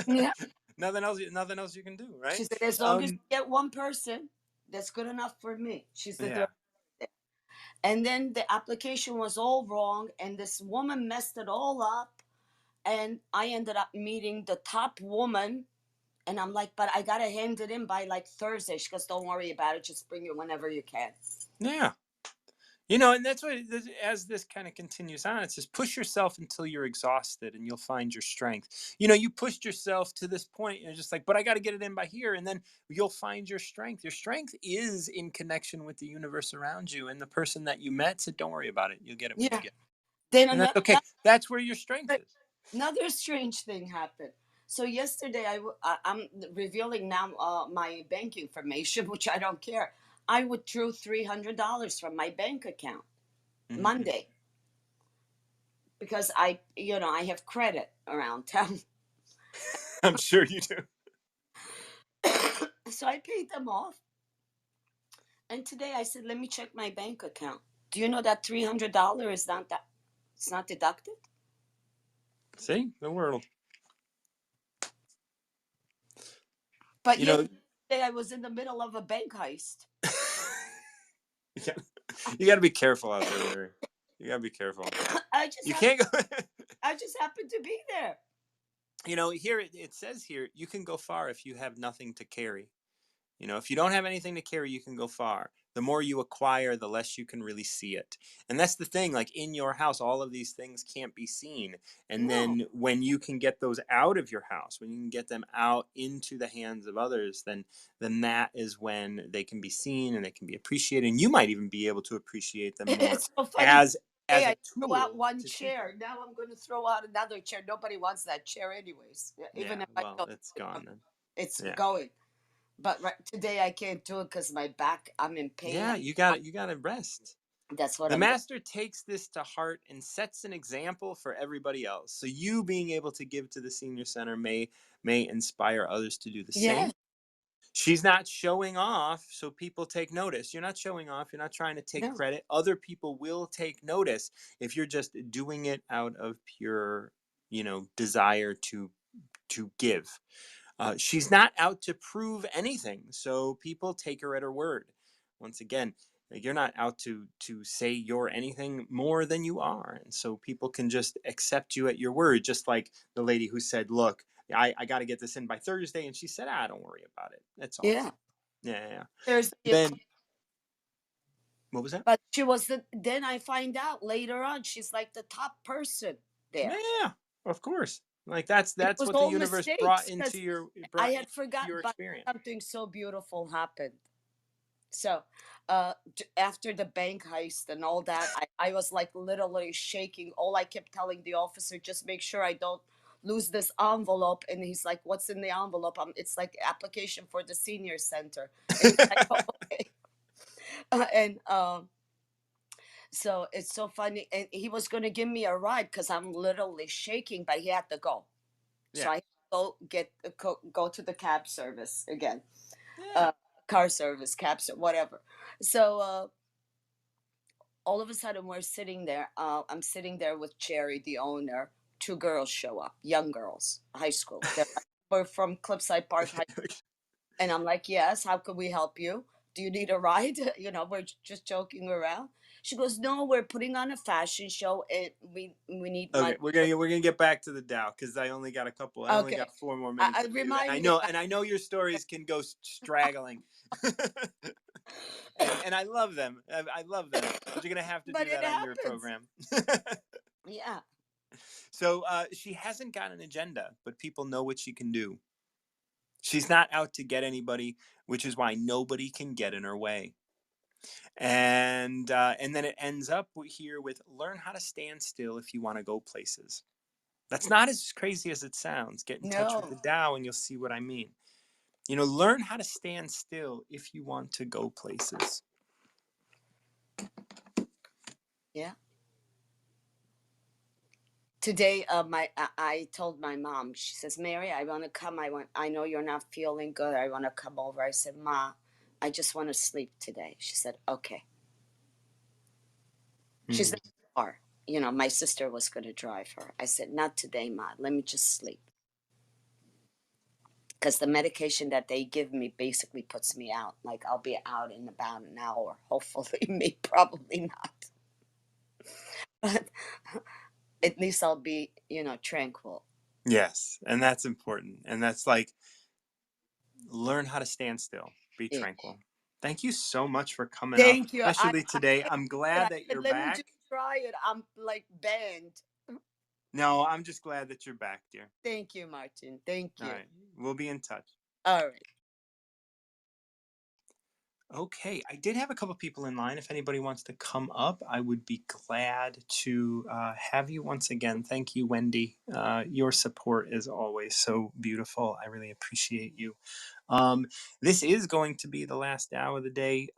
Yeah. Nothing else you can do, She right? said, as long as you get one person, that's good enough for me. She's the Yeah. director. And then the application was all wrong, and this woman messed it all up. And I ended up meeting the top woman. And I'm like, but I got to hand it in by like Thursday. She goes, don't worry about it. Just bring it whenever you can. Yeah. And that's what, as this kind of continues on, it says, push yourself until you're exhausted and you'll find your strength. You pushed yourself to this point, and you're just like, but I got to get it in by here. And then you'll find your strength. Your strength is in connection with the universe around you. And the person that you met said, don't worry about it. You'll get it when you Yeah. get it. Then And that's okay. That's where your strength is. another strange thing happened. So yesterday, I'm revealing now my bank information, which I don't care. I withdrew $300 from my bank account Monday because I have credit around town. I'm sure you do. So I paid them off. And today I said, let me check my bank account. Do you know that $300 is not that, it's not deducted? See, the world. But You know, yesterday I was in the middle of a bank heist. you got to be careful out there, Larry. You got to be careful. You can't go. I just happened to be there. Here it says here, you can go far if you have nothing to carry. If you don't have anything to carry, you can go far. The more you acquire, the less you can really see it. And that's the thing, like in your house, all of these things can't be seen. And No. then when you can get those out of your house, when you can get them out into the hands of others, then that is when they can be seen and they can be appreciated. And you might even be able to appreciate them more It's so funny. as Hey, a I threw out tool one to teach chair. them. Now I'm going to throw out another chair. Nobody wants that chair, anyways. Yeah, Even if I well, don't, it's gone then. it's Yeah. going. But today I can't do it because my back. I'm in pain. Yeah, you got to rest. That's what The I'm doing. master takes this to heart and sets an example for everybody else. So you being able to give to the senior center may inspire others to do the Yeah. same. She's not showing off, so people take notice. You're not showing off. You're not trying to take No. credit. Other people will take notice if you're just doing it out of pure, desire to give. She's not out to prove anything, so people take her at her word. Once again, you're not out to say you're anything more than you are, and so people can just accept you at your word. Just like the lady who said, "Look, I got to get this in by Thursday," and she said, don't worry about it. That's all Yeah. fine." Yeah. There's Then what was that? but she was then I find out later on she's like the top person there. Yeah, of course. Like that's And it was what the all universe brought mistakes into because your I brought had into forgotten, your but experience. something so beautiful happened. So, after the bank heist and all that, I was like literally shaking. All I kept telling the officer, just make sure I don't lose this envelope. And he's like, what's in the envelope? It's like application for the senior center. And he's like, oh, okay. And so it's so funny. And he was going to give me a ride because I'm literally shaking, but he had to go. So Yeah. I go to the cab service again, Yeah. car service, cab, whatever. So all of a sudden we're sitting there. I'm sitting there with Jerry, the owner. Two girls show up, young girls, high school. They're like, we're from Cliffside Park High. And I'm like, yes, how could we help you? do you need a ride? We're just joking around. She goes, no, we're putting on a fashion show and we need Okay, money. we're gonna get back to the Dow because I only got I only Okay. got 4 more minutes I for you, remind me. and I know your stories can go straggling, and I love them. I love them, but you're gonna have to But do it that on your happens. program. Yeah. So she hasn't got an agenda, but people know what she can do. She's not out to get anybody, which is why nobody can get in her way. And then it ends up here with learn how to stand still if you want to go places. That's not as crazy as it sounds. Get in touch with No. the Tao and you'll see what I mean. Learn how to stand still if you want to go places. Yeah. Today, I told my mom. She says, "Mary, I want to come. I know you're not feeling good. I want to come over." I said, "Ma, I just want to sleep today." She said, "Okay." She's in the car. My sister was going to drive her. I said, "Not today, Ma. Let me just sleep." Because the medication that they give me basically puts me out. Like, I'll be out in about an hour. Hopefully, probably not. But at least I'll be, tranquil. Yes, and that's important. And that's like learn how to stand still, be Yeah. tranquil. Thank you so much for coming up, Thank you. especially I today. I'm I glad that said, you're let me back. just try it. I'm like banned. No, I'm just glad that you're back, dear. Thank you, Martin. Thank All you. right, we'll be in touch. All right. Okay, I did have a couple people in line. If anybody wants to come up, I would be glad to have you once again. Thank you, Wendy. Your support is always so beautiful. I really appreciate you. This is going to be the last hour of the day.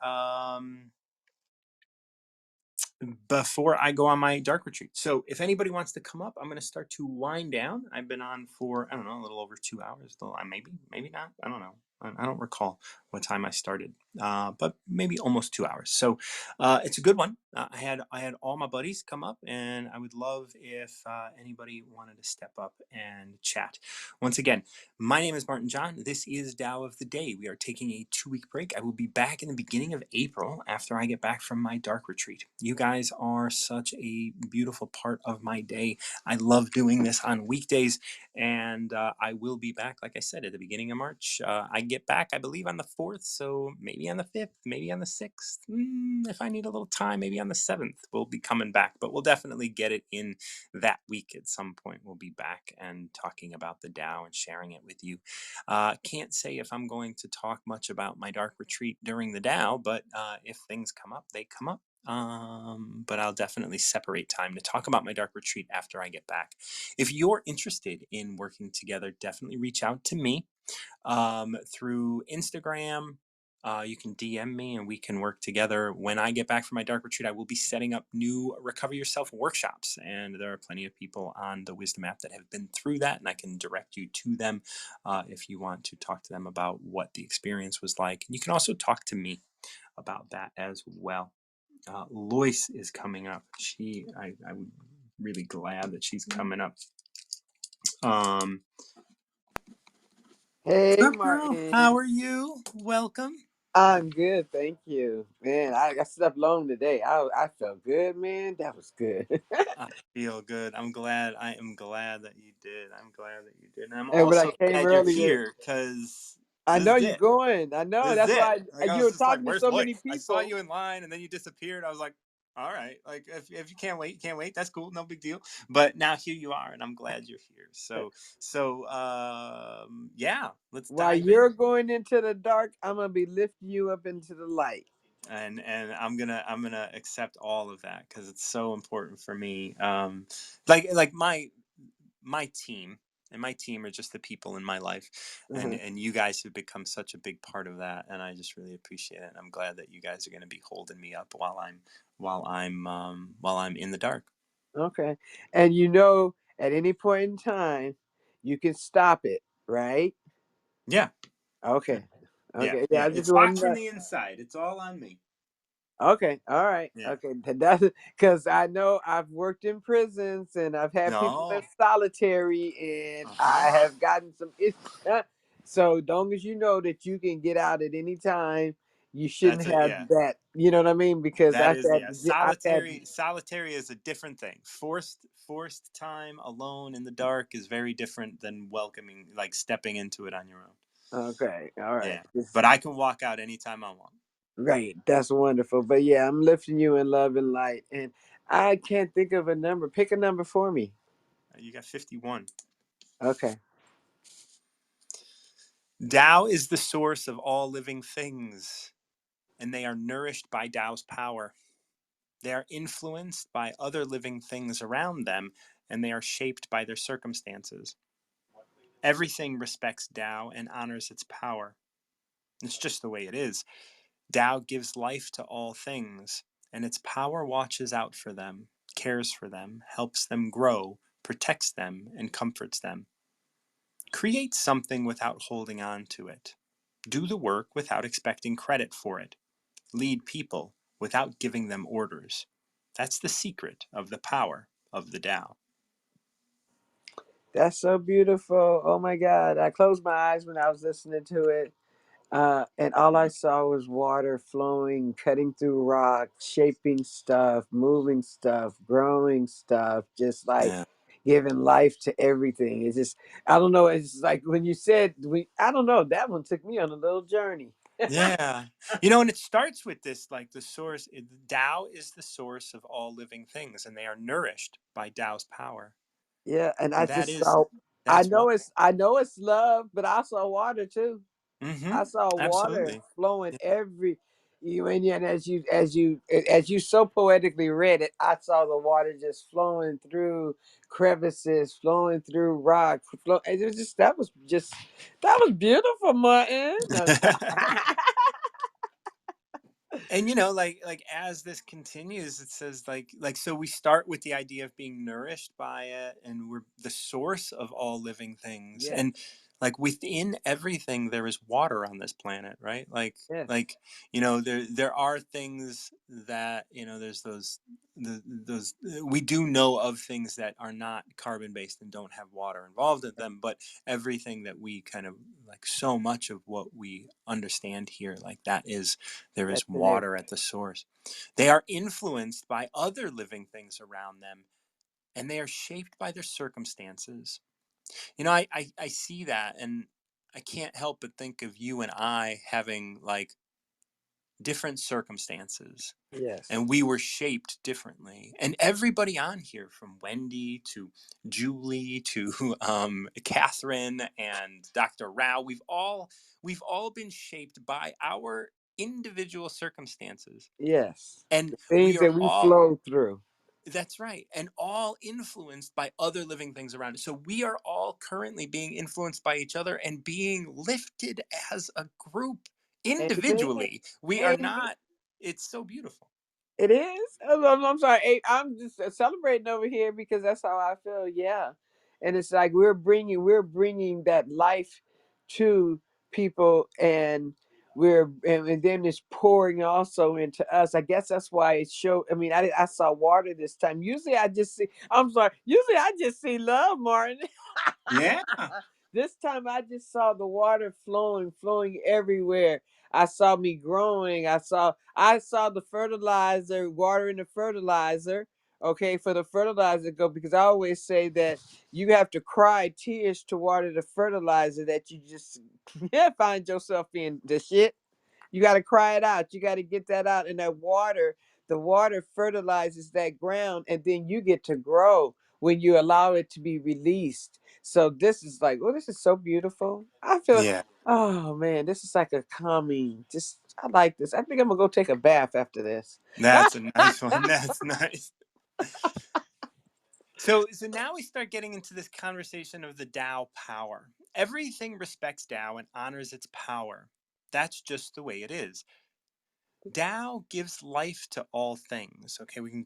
Before I go on my dark retreat. So if anybody wants to come up, I'm going to start to wind down. I've been on for, I don't know, a little over 2 hours. Maybe not. I don't know. I don't recall what time I started, but maybe almost 2 hours. So it's a good one. I had all my buddies come up, and I would love if anybody wanted to step up and chat. Once again, my name is Martin John. This is Tao of the Day. We are taking a 2-week break. I will be back in the beginning of April after I get back from my dark retreat. You guys are such a beautiful part of my day. I love doing this on weekdays, and I will be back, like I said, at the beginning of March. I get back, I believe, on the 4th, so maybe on the 5th, maybe on the 6th. If I need a little time, maybe on the 7th, we'll be coming back, but we'll definitely get it in that week at some point. We'll be back and talking about the Tao and sharing it with you. Can't say if I'm going to talk much about my dark retreat during the Tao, but if things come up, they come up. But I'll definitely separate time to talk about my dark retreat after I get back. If you're interested in working together, definitely reach out to me through Instagram. You can DM me and we can work together. When I get back from my dark retreat, I will be setting up new Recover Yourself workshops. And there are plenty of people on the Wisdom app that have been through that, and I can direct you to them if you want to talk to them about what the experience was like. And you can also talk to me about that as well. Lois is coming up. I'm really glad that she's coming up. Hey, What's up, girl? How Martin. are you? Welcome. I'm good, thank you. Man, I slept long today. I felt good, man. That was good. I feel good. I am glad that you did. I'm glad that you did. And I'm And when I also came glad you're earlier, here because I this know is you're it. going. I know. This is That's it. why Like I you was were just like, talking to "Where's so Lois?" many I saw people. you in line, and then you disappeared. I was like, "All right, like if you can't wait, you can't wait. That's cool, no big deal." But now here you are, and I'm glad you're here. Yeah, let's While dive in. you're going into the dark, I'm gonna be lifting you up into the light. And I'm gonna accept all of that because it's so important for me. Like my team, and my team are just the people in my life, Uh-huh. and you guys have become such a big part of that, and I just really appreciate it. And I'm glad that you guys are going to be holding me up while I'm in the dark. Okay. And at any point in time, you can stop it, right? Yeah, Okay. yeah, Okay. Yeah, yeah. I just It's want locked to from know. the inside. It's all on me. Okay, all right. Yeah. Okay, that's because I know I've worked in prisons and I've had people in No. solitary and Uh-huh. I have gotten some issues. So long as you know that you can get out at any time, you shouldn't That's it. have Yeah. that. You know what I mean? Because That is, yeah. I've had Solitary is a different thing. Forced time alone in the dark is very different than welcoming, like stepping into it on your own. okay, all right, Yeah. But I can walk out anytime I want. right. That's wonderful. But yeah, I'm lifting you in love and light, and I can't think of a number. Pick a number for me. You got 51. Okay, Tao is the source of all living things, and they are nourished by Tao's power. They are influenced by other living things around them, and they are shaped by their circumstances. Everything respects Tao and honors its power. It's just the way it is. Tao gives life to all things, and its power watches out for them, cares for them, helps them grow, protects them, and comforts them. Create something without holding on to it. Do the work without expecting credit for it. Lead people without giving them orders. That's the secret of the power of the Tao. that's so beautiful. Oh my God, I closed my eyes when I was listening to it. And all I saw was water flowing, cutting through rock, shaping stuff, moving stuff, growing stuff, just like Yeah. giving life to everything. It's just, I don't know. It's like when you said, I don't know, that one took me on a little journey. Yeah. And it starts with this, like the source. Tao is the source of all living things, and they are nourished by Tao's power. Yeah, and I And just saw, that's why. I know it's love, but I saw water too. Mm-hmm. I saw water Absolutely. flowing every you and as you so poetically read it, I saw the water just flowing through crevices, flowing through rock. It was just that was beautiful, Martin. No. And like as this continues, it says like so we start with the idea of being nourished by it, and we're the source of all living things. Yes, And like within everything there is water on this planet, right? yes, There are things that there's those we do know of things that are not carbon based and don't have water involved in them, but everything that we kind of like, so much of what we understand here, like there is that's in it. water at the source. They are influenced by other living things around them, and they are shaped by their circumstances. I see that, and I can't help but think of you and I having like different circumstances, Yes, and we were shaped differently. And everybody on here, from Wendy to Julie to Catherine and Dr. Rao, we've all been shaped by our individual circumstances, yes. and The things we are that we all flow through. that's right, and all influenced by other living things around us. So we are all currently being influenced by each other and being lifted as a group. Amen. Individually we are Amen. not. It's so beautiful. It is. I'm sorry. I'm just celebrating over here because that's how I feel. Yeah, and it's like we're bringing that life to people, and and then it's pouring also into us. I guess that's why it showed. I mean, I saw water this time. Usually I just see. I'm sorry. Usually I just see love, Martin. Yeah. This time I just saw the water flowing everywhere. I saw me growing. I saw the fertilizer, watering the fertilizer. Okay, for the fertilizer to go, because I always say that you have to cry tears to water the fertilizer that you just find yourself in the shit. You got to cry it out. You got to get that out. And the water fertilizes that ground, and then you get to grow when you allow it to be released. So this is like, oh, this is so beautiful. I feel, Yeah. oh man, this is like a calming. Just, I like this. I think I'm gonna go take a bath after this. That's a nice one. That's nice. So now we start getting into this conversation of the Tao power. Everything respects Tao and honors its power. That's just the way it is. Tao gives life to all things. Okay, we can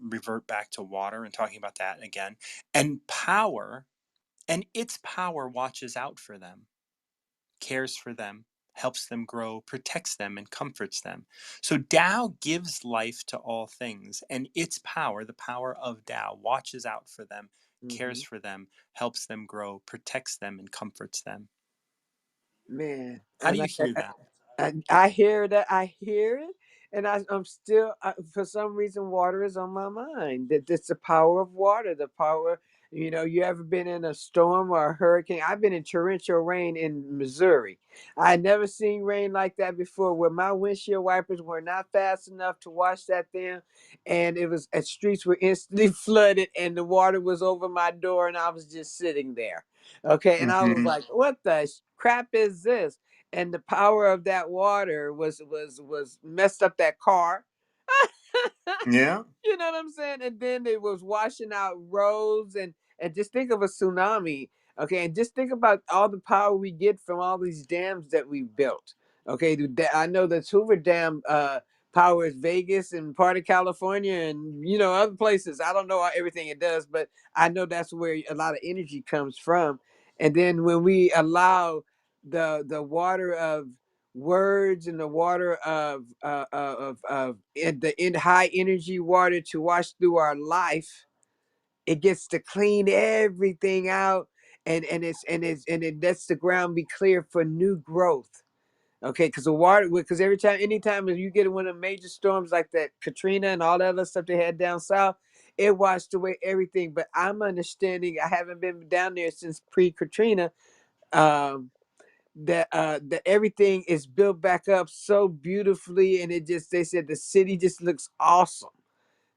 revert back to water and talking about that again. And power, and its power watches out for them, cares for them, helps them grow, protects them, and comforts them. So Tao gives life to all things, and its power, the power of Tao, watches out for them, cares Hmm. for them, helps them grow, protects them, and comforts them. Man, How do and you hear that? I hear that. I hear it, and I'm still, for some reason, water is on my mind. That it's the power of water. The power. You ever been in a storm or a hurricane? I've been in torrential rain in Missouri. I never seen rain like that before, where my windshield wipers were not fast enough to wash that thing, and it was streets were instantly flooded, and the water was over my door, and I was just sitting there. Okay, and I was Hmm. like, "What the crap is this?" And the power of that water was messed up that car. Yeah. You know what I'm saying? And then it was washing out roads, and just think of a tsunami. Okay, and just think about all the power we get from all these dams that we built. Okay, I know the Hoover Dam powers Vegas and part of California, and other places. I don't know everything it does, but I know that's where a lot of energy comes from. And then when we allow the water of words and the water of the in high energy water to wash through our life, it gets to clean everything out, and it lets the ground be clear for new growth. Okay, because the water, because anytime you get one of the major storms like that Katrina and all that other stuff they had down south, it washed away everything. But I'm understanding, I haven't been down there since pre-Katrina, um that everything is built back up so beautifully, and they said the city just looks awesome.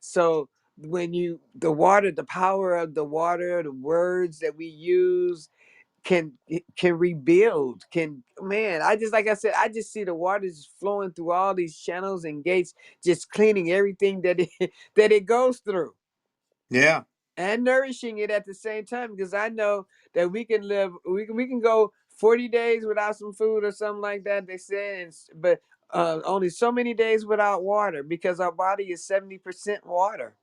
So when the water, the power of the water, the words that we use can rebuild, can man I just like I said, I just see the water just flowing through all these channels and gates, just cleaning everything that it that it goes through, Yeah. and nourishing it at the same time, because I know that we can go 40 days without some food or something like that, they said, but only so many days without water, because our body is 70% water.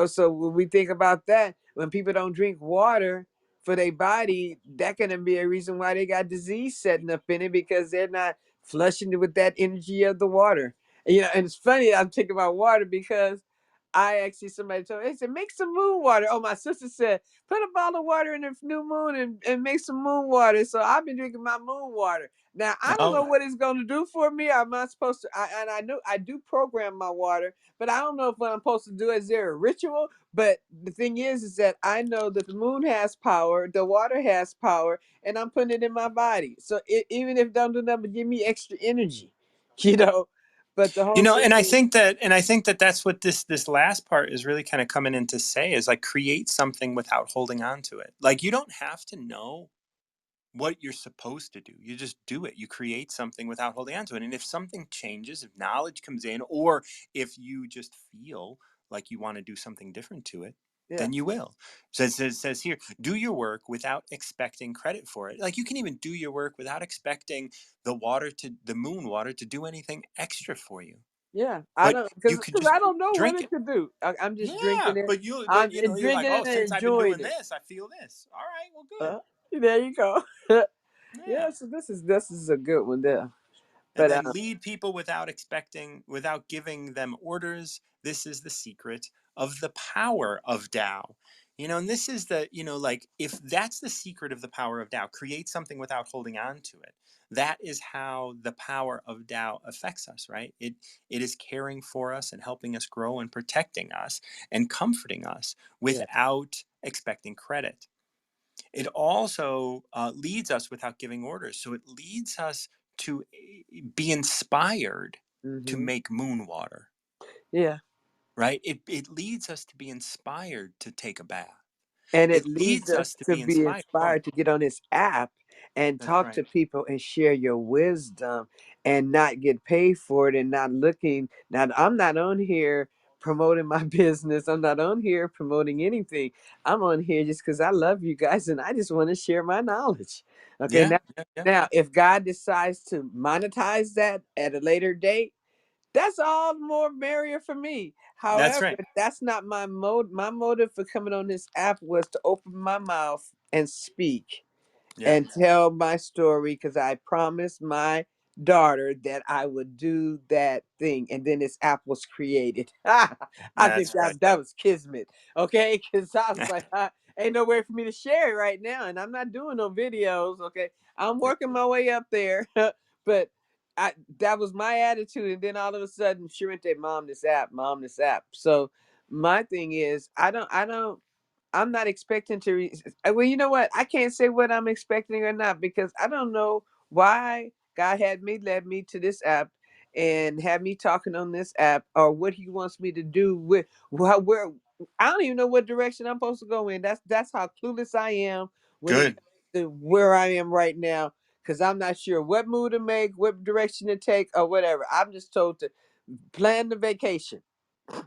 So when we think about that, when people don't drink water for their body, that can be a reason why they got disease setting up in it, because they're not flushing it with that energy of the water. And it's funny I'm thinking about water, because I actually, somebody told me, they said, make some moon water. Oh, my sister said, put a bottle of water in the new moon, and make some moon water. So I've been drinking my moon water. Now, I don't know Oh. what it's going to do for me. I'm not supposed to, and I know I do program my water, but I don't know if what I'm supposed to do. Is there a ritual? But the thing is that I know that the moon has power, the water has power, and I'm putting it in my body. So even if it don't do nothing but give me extra energy, you know. But the whole thing And I is, think that that's what this last part is really kind of coming in to say, is like, create something without holding on to it. Like, you don't have to know what you're supposed to do. You just do it. You create something without holding on to it. And if something changes, if knowledge comes in, or if you just feel like you want to do something different to it, yeah, then you will. So it says here, do your work without expecting credit for it. Like, you can even do your work without expecting the moon water to do anything extra for you. yeah. I But don't, you because could because just I don't know what drink it it. could do. I'm just Yeah, drinking it. but I'm you're like, drinking oh, it and since I've been enjoying doing it. this, I feel this. All right, well, good. Uh, there you go. Yeah. Yeah, so this is a good one there. And But then lead people without giving them orders. This is the secret of the power of Tao. And this is like, if that's the secret of the power of Tao, create something without holding on to it. That is how the power of Tao affects us, right? It is caring for us and helping us grow and protecting us and comforting us yeah, without expecting credit. It also leads us without giving orders. So it leads us to be inspired to hmm, make moon water, yeah. right? It leads us to be inspired to take a bath. And it It leads leads us us to to be be inspired. Go on. inspired to get on this app and That's talk right. to people and share your wisdom, and not get paid for it, and not looking. Now, I'm not on here promoting my business. I'm not on here promoting anything. I'm on here just because I love you guys, and I just want to share my knowledge. Okay, Yeah, now, yeah, yeah. now if God decides to monetize that at a later date, that's all the more merrier for me. That's However, right. that's not my mode. My motive for coming on this app was to open my mouth and speak Yeah, and tell my story, because I promised my daughter that I would do that thing, and then this app was created. I think that's right. that was kismet, okay? Because I was like, ain't no way for me to share it right now, and I'm not doing no videos, okay? I'm working my way up there, but that was my attitude, and then all of a sudden, Sharente, mom, this app, mom, this app. So my thing is, I'm not expecting to. Well, you know what? I can't say what I'm expecting or not because I don't know why God led me to this app and had me talking on this app, or what He wants me to do with where. I don't even know what direction I'm supposed to go in. That's how clueless I am when it Good. comes to where I am right now because I'm not sure what move to make, what direction to take, or whatever. I'm just told to plan the vacation.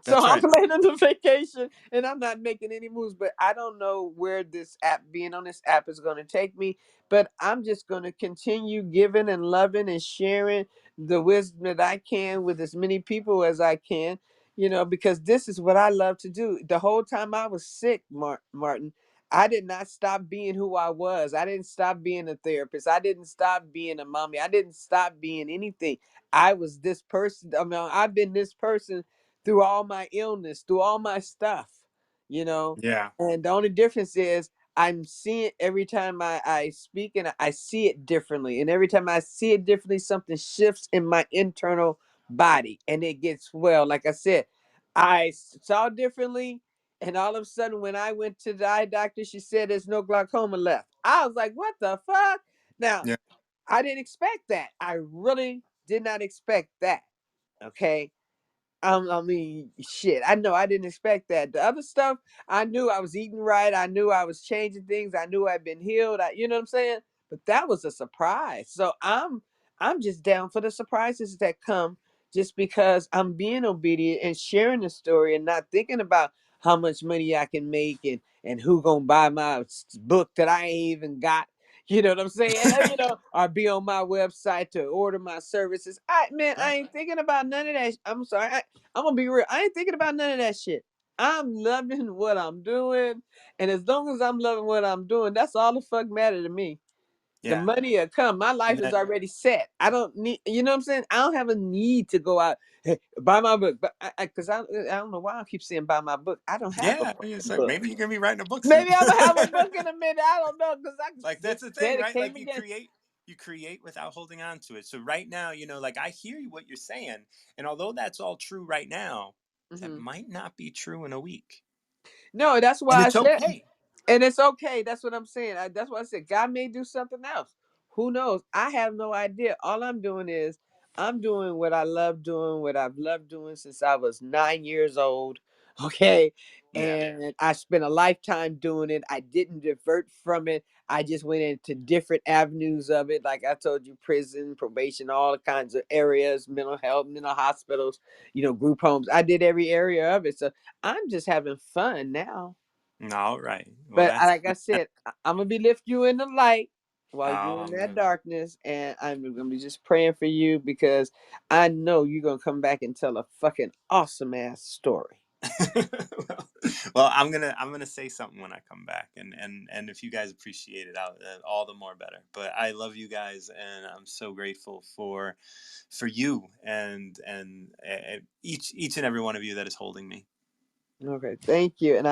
So That's I'm right. planning the vacation and I'm not making any moves, but I don't know where this app, being on this app, is going to take me. But I'm just going to continue giving and loving and sharing the wisdom that I can with as many people as I can, because this is what I love to do. The whole time I was sick, Martin, I did not stop being who I was. I didn't stop being a therapist. I didn't stop being a mommy. I didn't stop being anything. I was this person. I mean, I've been this person through all my illness, through all my stuff, you know. Yeah. And the only difference is I'm seeing every time I speak and I see it differently. And every time I see it differently, something shifts in my internal body and it gets well. Like I said, I saw differently. And all of a sudden, when I went to the eye doctor, she said there's no glaucoma left. I was like, what the fuck? Now, Yeah. I didn't expect that. I really did not expect that. Okay. I mean, shit. I know I didn't expect that. The other stuff, I knew I was eating right. I knew I was changing things. I knew I'd been healed. You know what I'm saying? But that was a surprise. So I'm just down for the surprises that come, just because I'm being obedient and sharing the story and not thinking about how much money I can make and who gonna buy my book that I ain't even got. You know what I'm saying? Or be on my website to order my services. I Right. ain't thinking about none of that. I'm sorry. I'm gonna be real. I ain't thinking about none of that shit. I'm loving what I'm doing, and as long as I'm loving what I'm doing, that's all the fuck matter to me. The Yeah. money will come. My And life is that, already set. I don't need, you know what I'm saying? I don't have a need to go out, hey, buy my book. But I don't know why I keep saying buy my book. I don't have a yeah, it's fucking like book. maybe you're gonna be writing a book soon. Maybe I'm gonna have a book in a minute. I don't know because I Like this that's the thing, said it right? came Like again. you create without holding on to it. So right now, like I hear what you're saying, and although that's all true right now, that Hmm. might not be true in a week, No, that's and why I it's said. okay. And it's okay. That's what I'm saying. That's why I said God may do something else. Who knows? I have no idea. All I'm doing is I'm doing what I love doing, what I've loved doing since I was 9 years old. Okay. Yeah. And I spent a lifetime doing it. I didn't divert from it. I just went into different avenues of it. Like I told you, prison, probation, all kinds of areas, mental health, mental hospitals, group homes. I did every area of it. So I'm just having fun now. All right. Well, But that's like I said, I'm gonna be lifting you in the light while you're oh in that man. darkness, and I'm gonna be just praying for you because I know you're gonna come back and tell a fucking awesome ass story. well, I'm gonna say something when I come back, and if you guys appreciate it, all the more better. But I love you guys, and I'm so grateful for you and each and every one of you that is holding me. Okay, thank you, and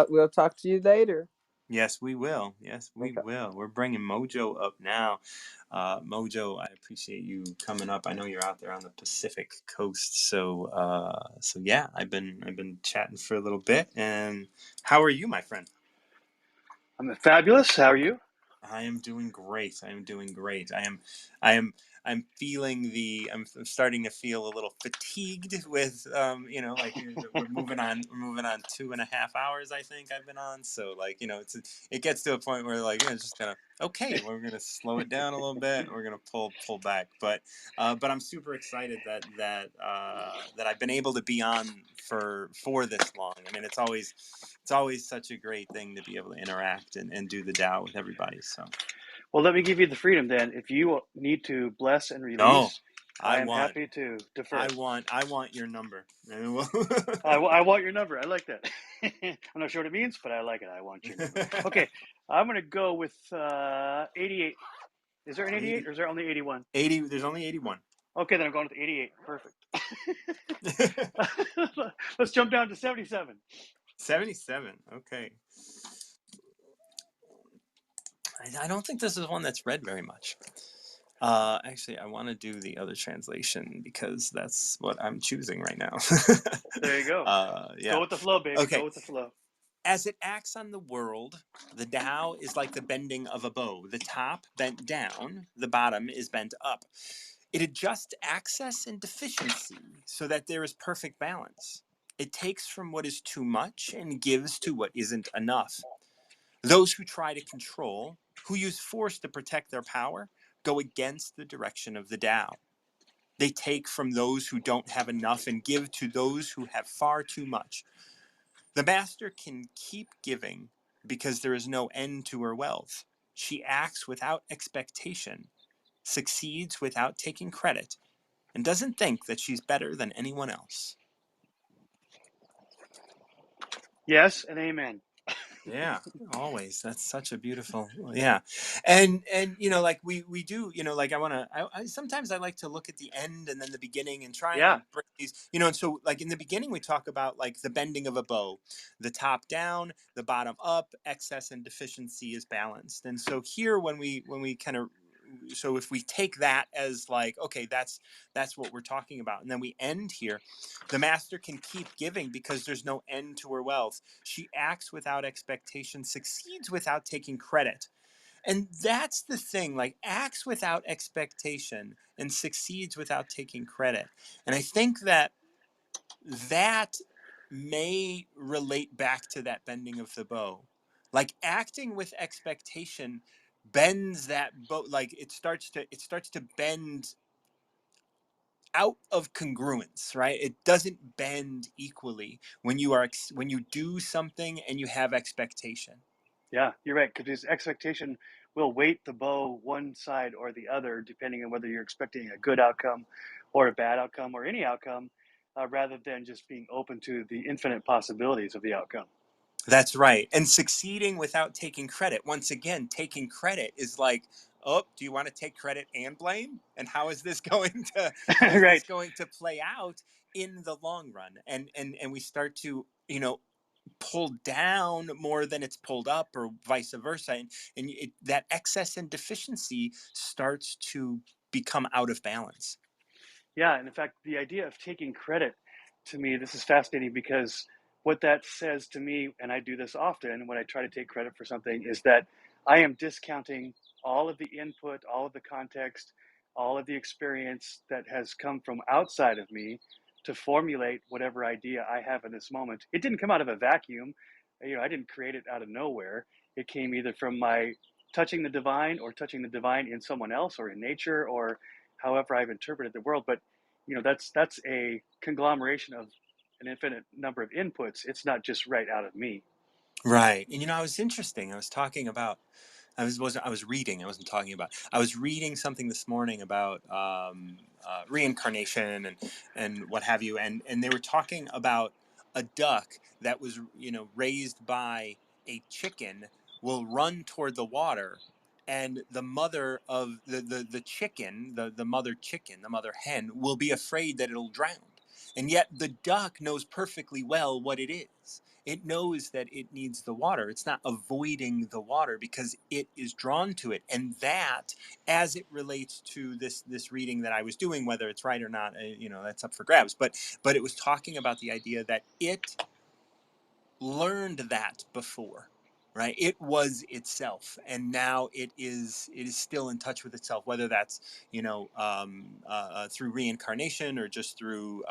we'll talk to you later. Yes, we will. Yes, we Okay. will. We're bringing Mojo up now. Mojo, I appreciate you coming up. I know you're out there on the Pacific Coast, so yeah, I've been chatting for a little bit. And how are you, my friend? I'm fabulous. How are you? I am doing great. I am doing great. I'm feeling I'm starting to feel a little fatigued with like we're moving on 2.5 hours. I think I've been on. So like it gets to a point where like it's just gonna okay, we're gonna slow it down a little bit. And we're gonna pull back. But I'm super excited that I've been able to be on for this long. I mean it's always such a great thing to be able to interact and do the Tao with everybody. So Well, let me give you the freedom then. If you need to bless and no, release, I I am want happy to I defer. want your number. I want your number. I like that. I'm not sure what it means, but I like it. I want your number. Okay, I'm going to go with 88. Is there an 88 or is there only 81? 80. There's only 81. Okay, then I'm going with 88. Perfect. Let's jump down to 77. 77. Okay. I don't think this is one that's read very much. Actually, I want to do the other translation because that's what I'm choosing right now. There you go. Go Yeah. with the flow, baby. Go Okay. with the flow. As it acts on the world, the Tao is like the bending of a bow. The top bent down, the bottom is bent up. It adjusts access and deficiency so that there is perfect balance. It takes from what is too much and gives to what isn't enough. Those who try to control, who use force to protect their power, go against the direction of the Tao. They take from those who don't have enough and give to those who have far too much. The master can keep giving because there is no end to her wealth. She acts without expectation, succeeds without taking credit, and doesn't think that she's better than anyone else. Yes, and amen. Yeah, always. That's such a beautiful, yeah. And like we do, like I sometimes I like to look at the end and then the beginning and try and Yeah, like break these, and so like in the beginning we talk about like the bending of a bow, the top down, the bottom up, excess and deficiency is balanced. And so here when we kind of, so if we take that as like, okay, that's what we're talking about, and then we end here, the master can keep giving because there's no end to her wealth. She acts without expectation, succeeds without taking credit. And that's the thing, like acts without expectation and succeeds without taking credit. And I think that may relate back to that bending of the bow. Like acting with expectation bends that bow, like it starts to bend out of congruence, right? It doesn't bend equally when you do something and you have expectation. yeah, you're right. Because this expectation will weight the bow one side or the other, depending on whether you're expecting a good outcome or a bad outcome or any outcome, rather than just being open to the infinite possibilities of the outcome. That's right. And succeeding without taking credit. Once again, taking credit is like, oh, do you want to take credit and blame? And how is this Right. going to play out in the long run? And we start to, pull down more than it's pulled up or vice versa. And that excess and deficiency starts to become out of balance. Yeah, and in fact, the idea of taking credit, to me, this is fascinating because what that says to me, and I do this often when I try to take credit for something, is that I am discounting all of the input, all of the context, all of the experience that has come from outside of me to formulate whatever idea I have in this moment. It didn't come out of a vacuum. I didn't create it out of nowhere. It came either from my touching the divine or touching the divine in someone else or in nature or however I've interpreted the world. But that's a conglomeration of an infinite number of inputs. It's not just right out of me. Right. And I was interesting. I was talking about I was reading. I wasn't talking about. I was reading something this morning about reincarnation and what have you, and they were talking about a duck that was raised by a chicken will run toward the water, and the mother of the chicken, the mother chicken, the mother hen, will be afraid that it'll drown, and yet the duck knows perfectly well what it is. It knows that it needs the water. It's not avoiding the water because it is drawn to it. And that, as it relates to this reading that I was doing, whether it's right or not, that's up for grabs. But it was talking about the idea that it learned that before, right? It was itself, and now it is still in touch with itself, whether that's through reincarnation or just through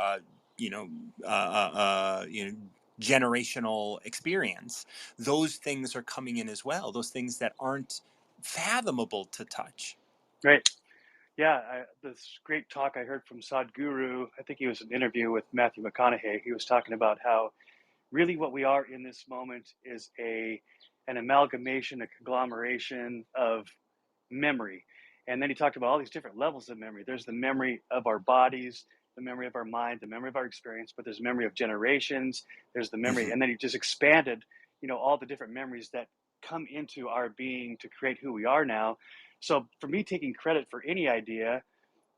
you know uh, uh, uh, you know generational experience. Those things are coming in as well, those things that aren't fathomable to touch. Right. Yeah. This great talk I heard from Sadhguru, I think he was an interview with Matthew McConaughey. He was talking about how really what we are in this moment is an amalgamation, a conglomeration of memory. And then he talked about all these different levels of memory. There's the memory of our bodies, the memory of our mind, the memory of our experience, but there's memory of generations, there's the memory, Hmm. and then he just expanded, all the different memories that come into our being to create who we are now. So for me, taking credit for any idea,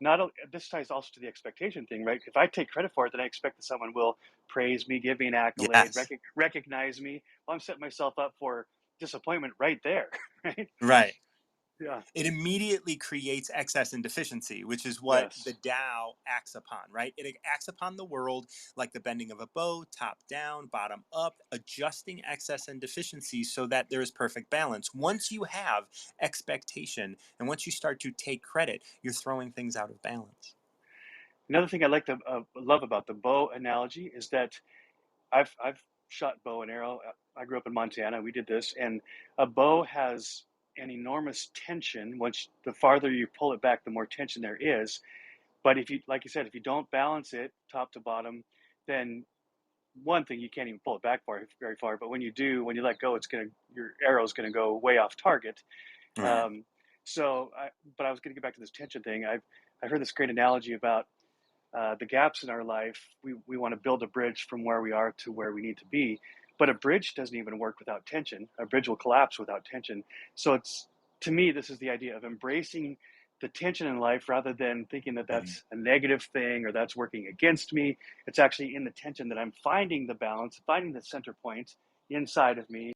not this ties also to the expectation thing, right? If I take credit for it, then I expect that someone will praise me, give me an accolade, Yes. recognize me. Well, I'm setting myself up for disappointment right there, right? Right. Yeah. It immediately creates excess and deficiency, which is what the Yes. Tao acts upon, right? It acts upon the world like the bending of a bow, top down, bottom up, adjusting excess and deficiency so that there is perfect balance. Once you have expectation and once you start to take credit, you're throwing things out of balance. Another thing I like to love about the bow analogy is that I've shot bow and arrow. I grew up in Montana. We did this, and a bow has an enormous tension. Once the farther you pull it back, the more tension there is. But if you, like you said, if you don't balance it top to bottom, then one thing, you can't even pull it back very far. But when you do, when you let go, your arrow's gonna go way off target. Right. Um, but I was gonna get back to this tension thing. I heard this great analogy about the gaps in our life. We want to build a bridge from where we are to where we need to be, but a bridge doesn't even work without tension. A bridge will collapse without tension. So it's, to me, this is the idea of embracing the tension in life rather than thinking that Mhm. that's a negative thing or that's working against me. It's actually in the tension that I'm finding the balance, finding the center point inside of me.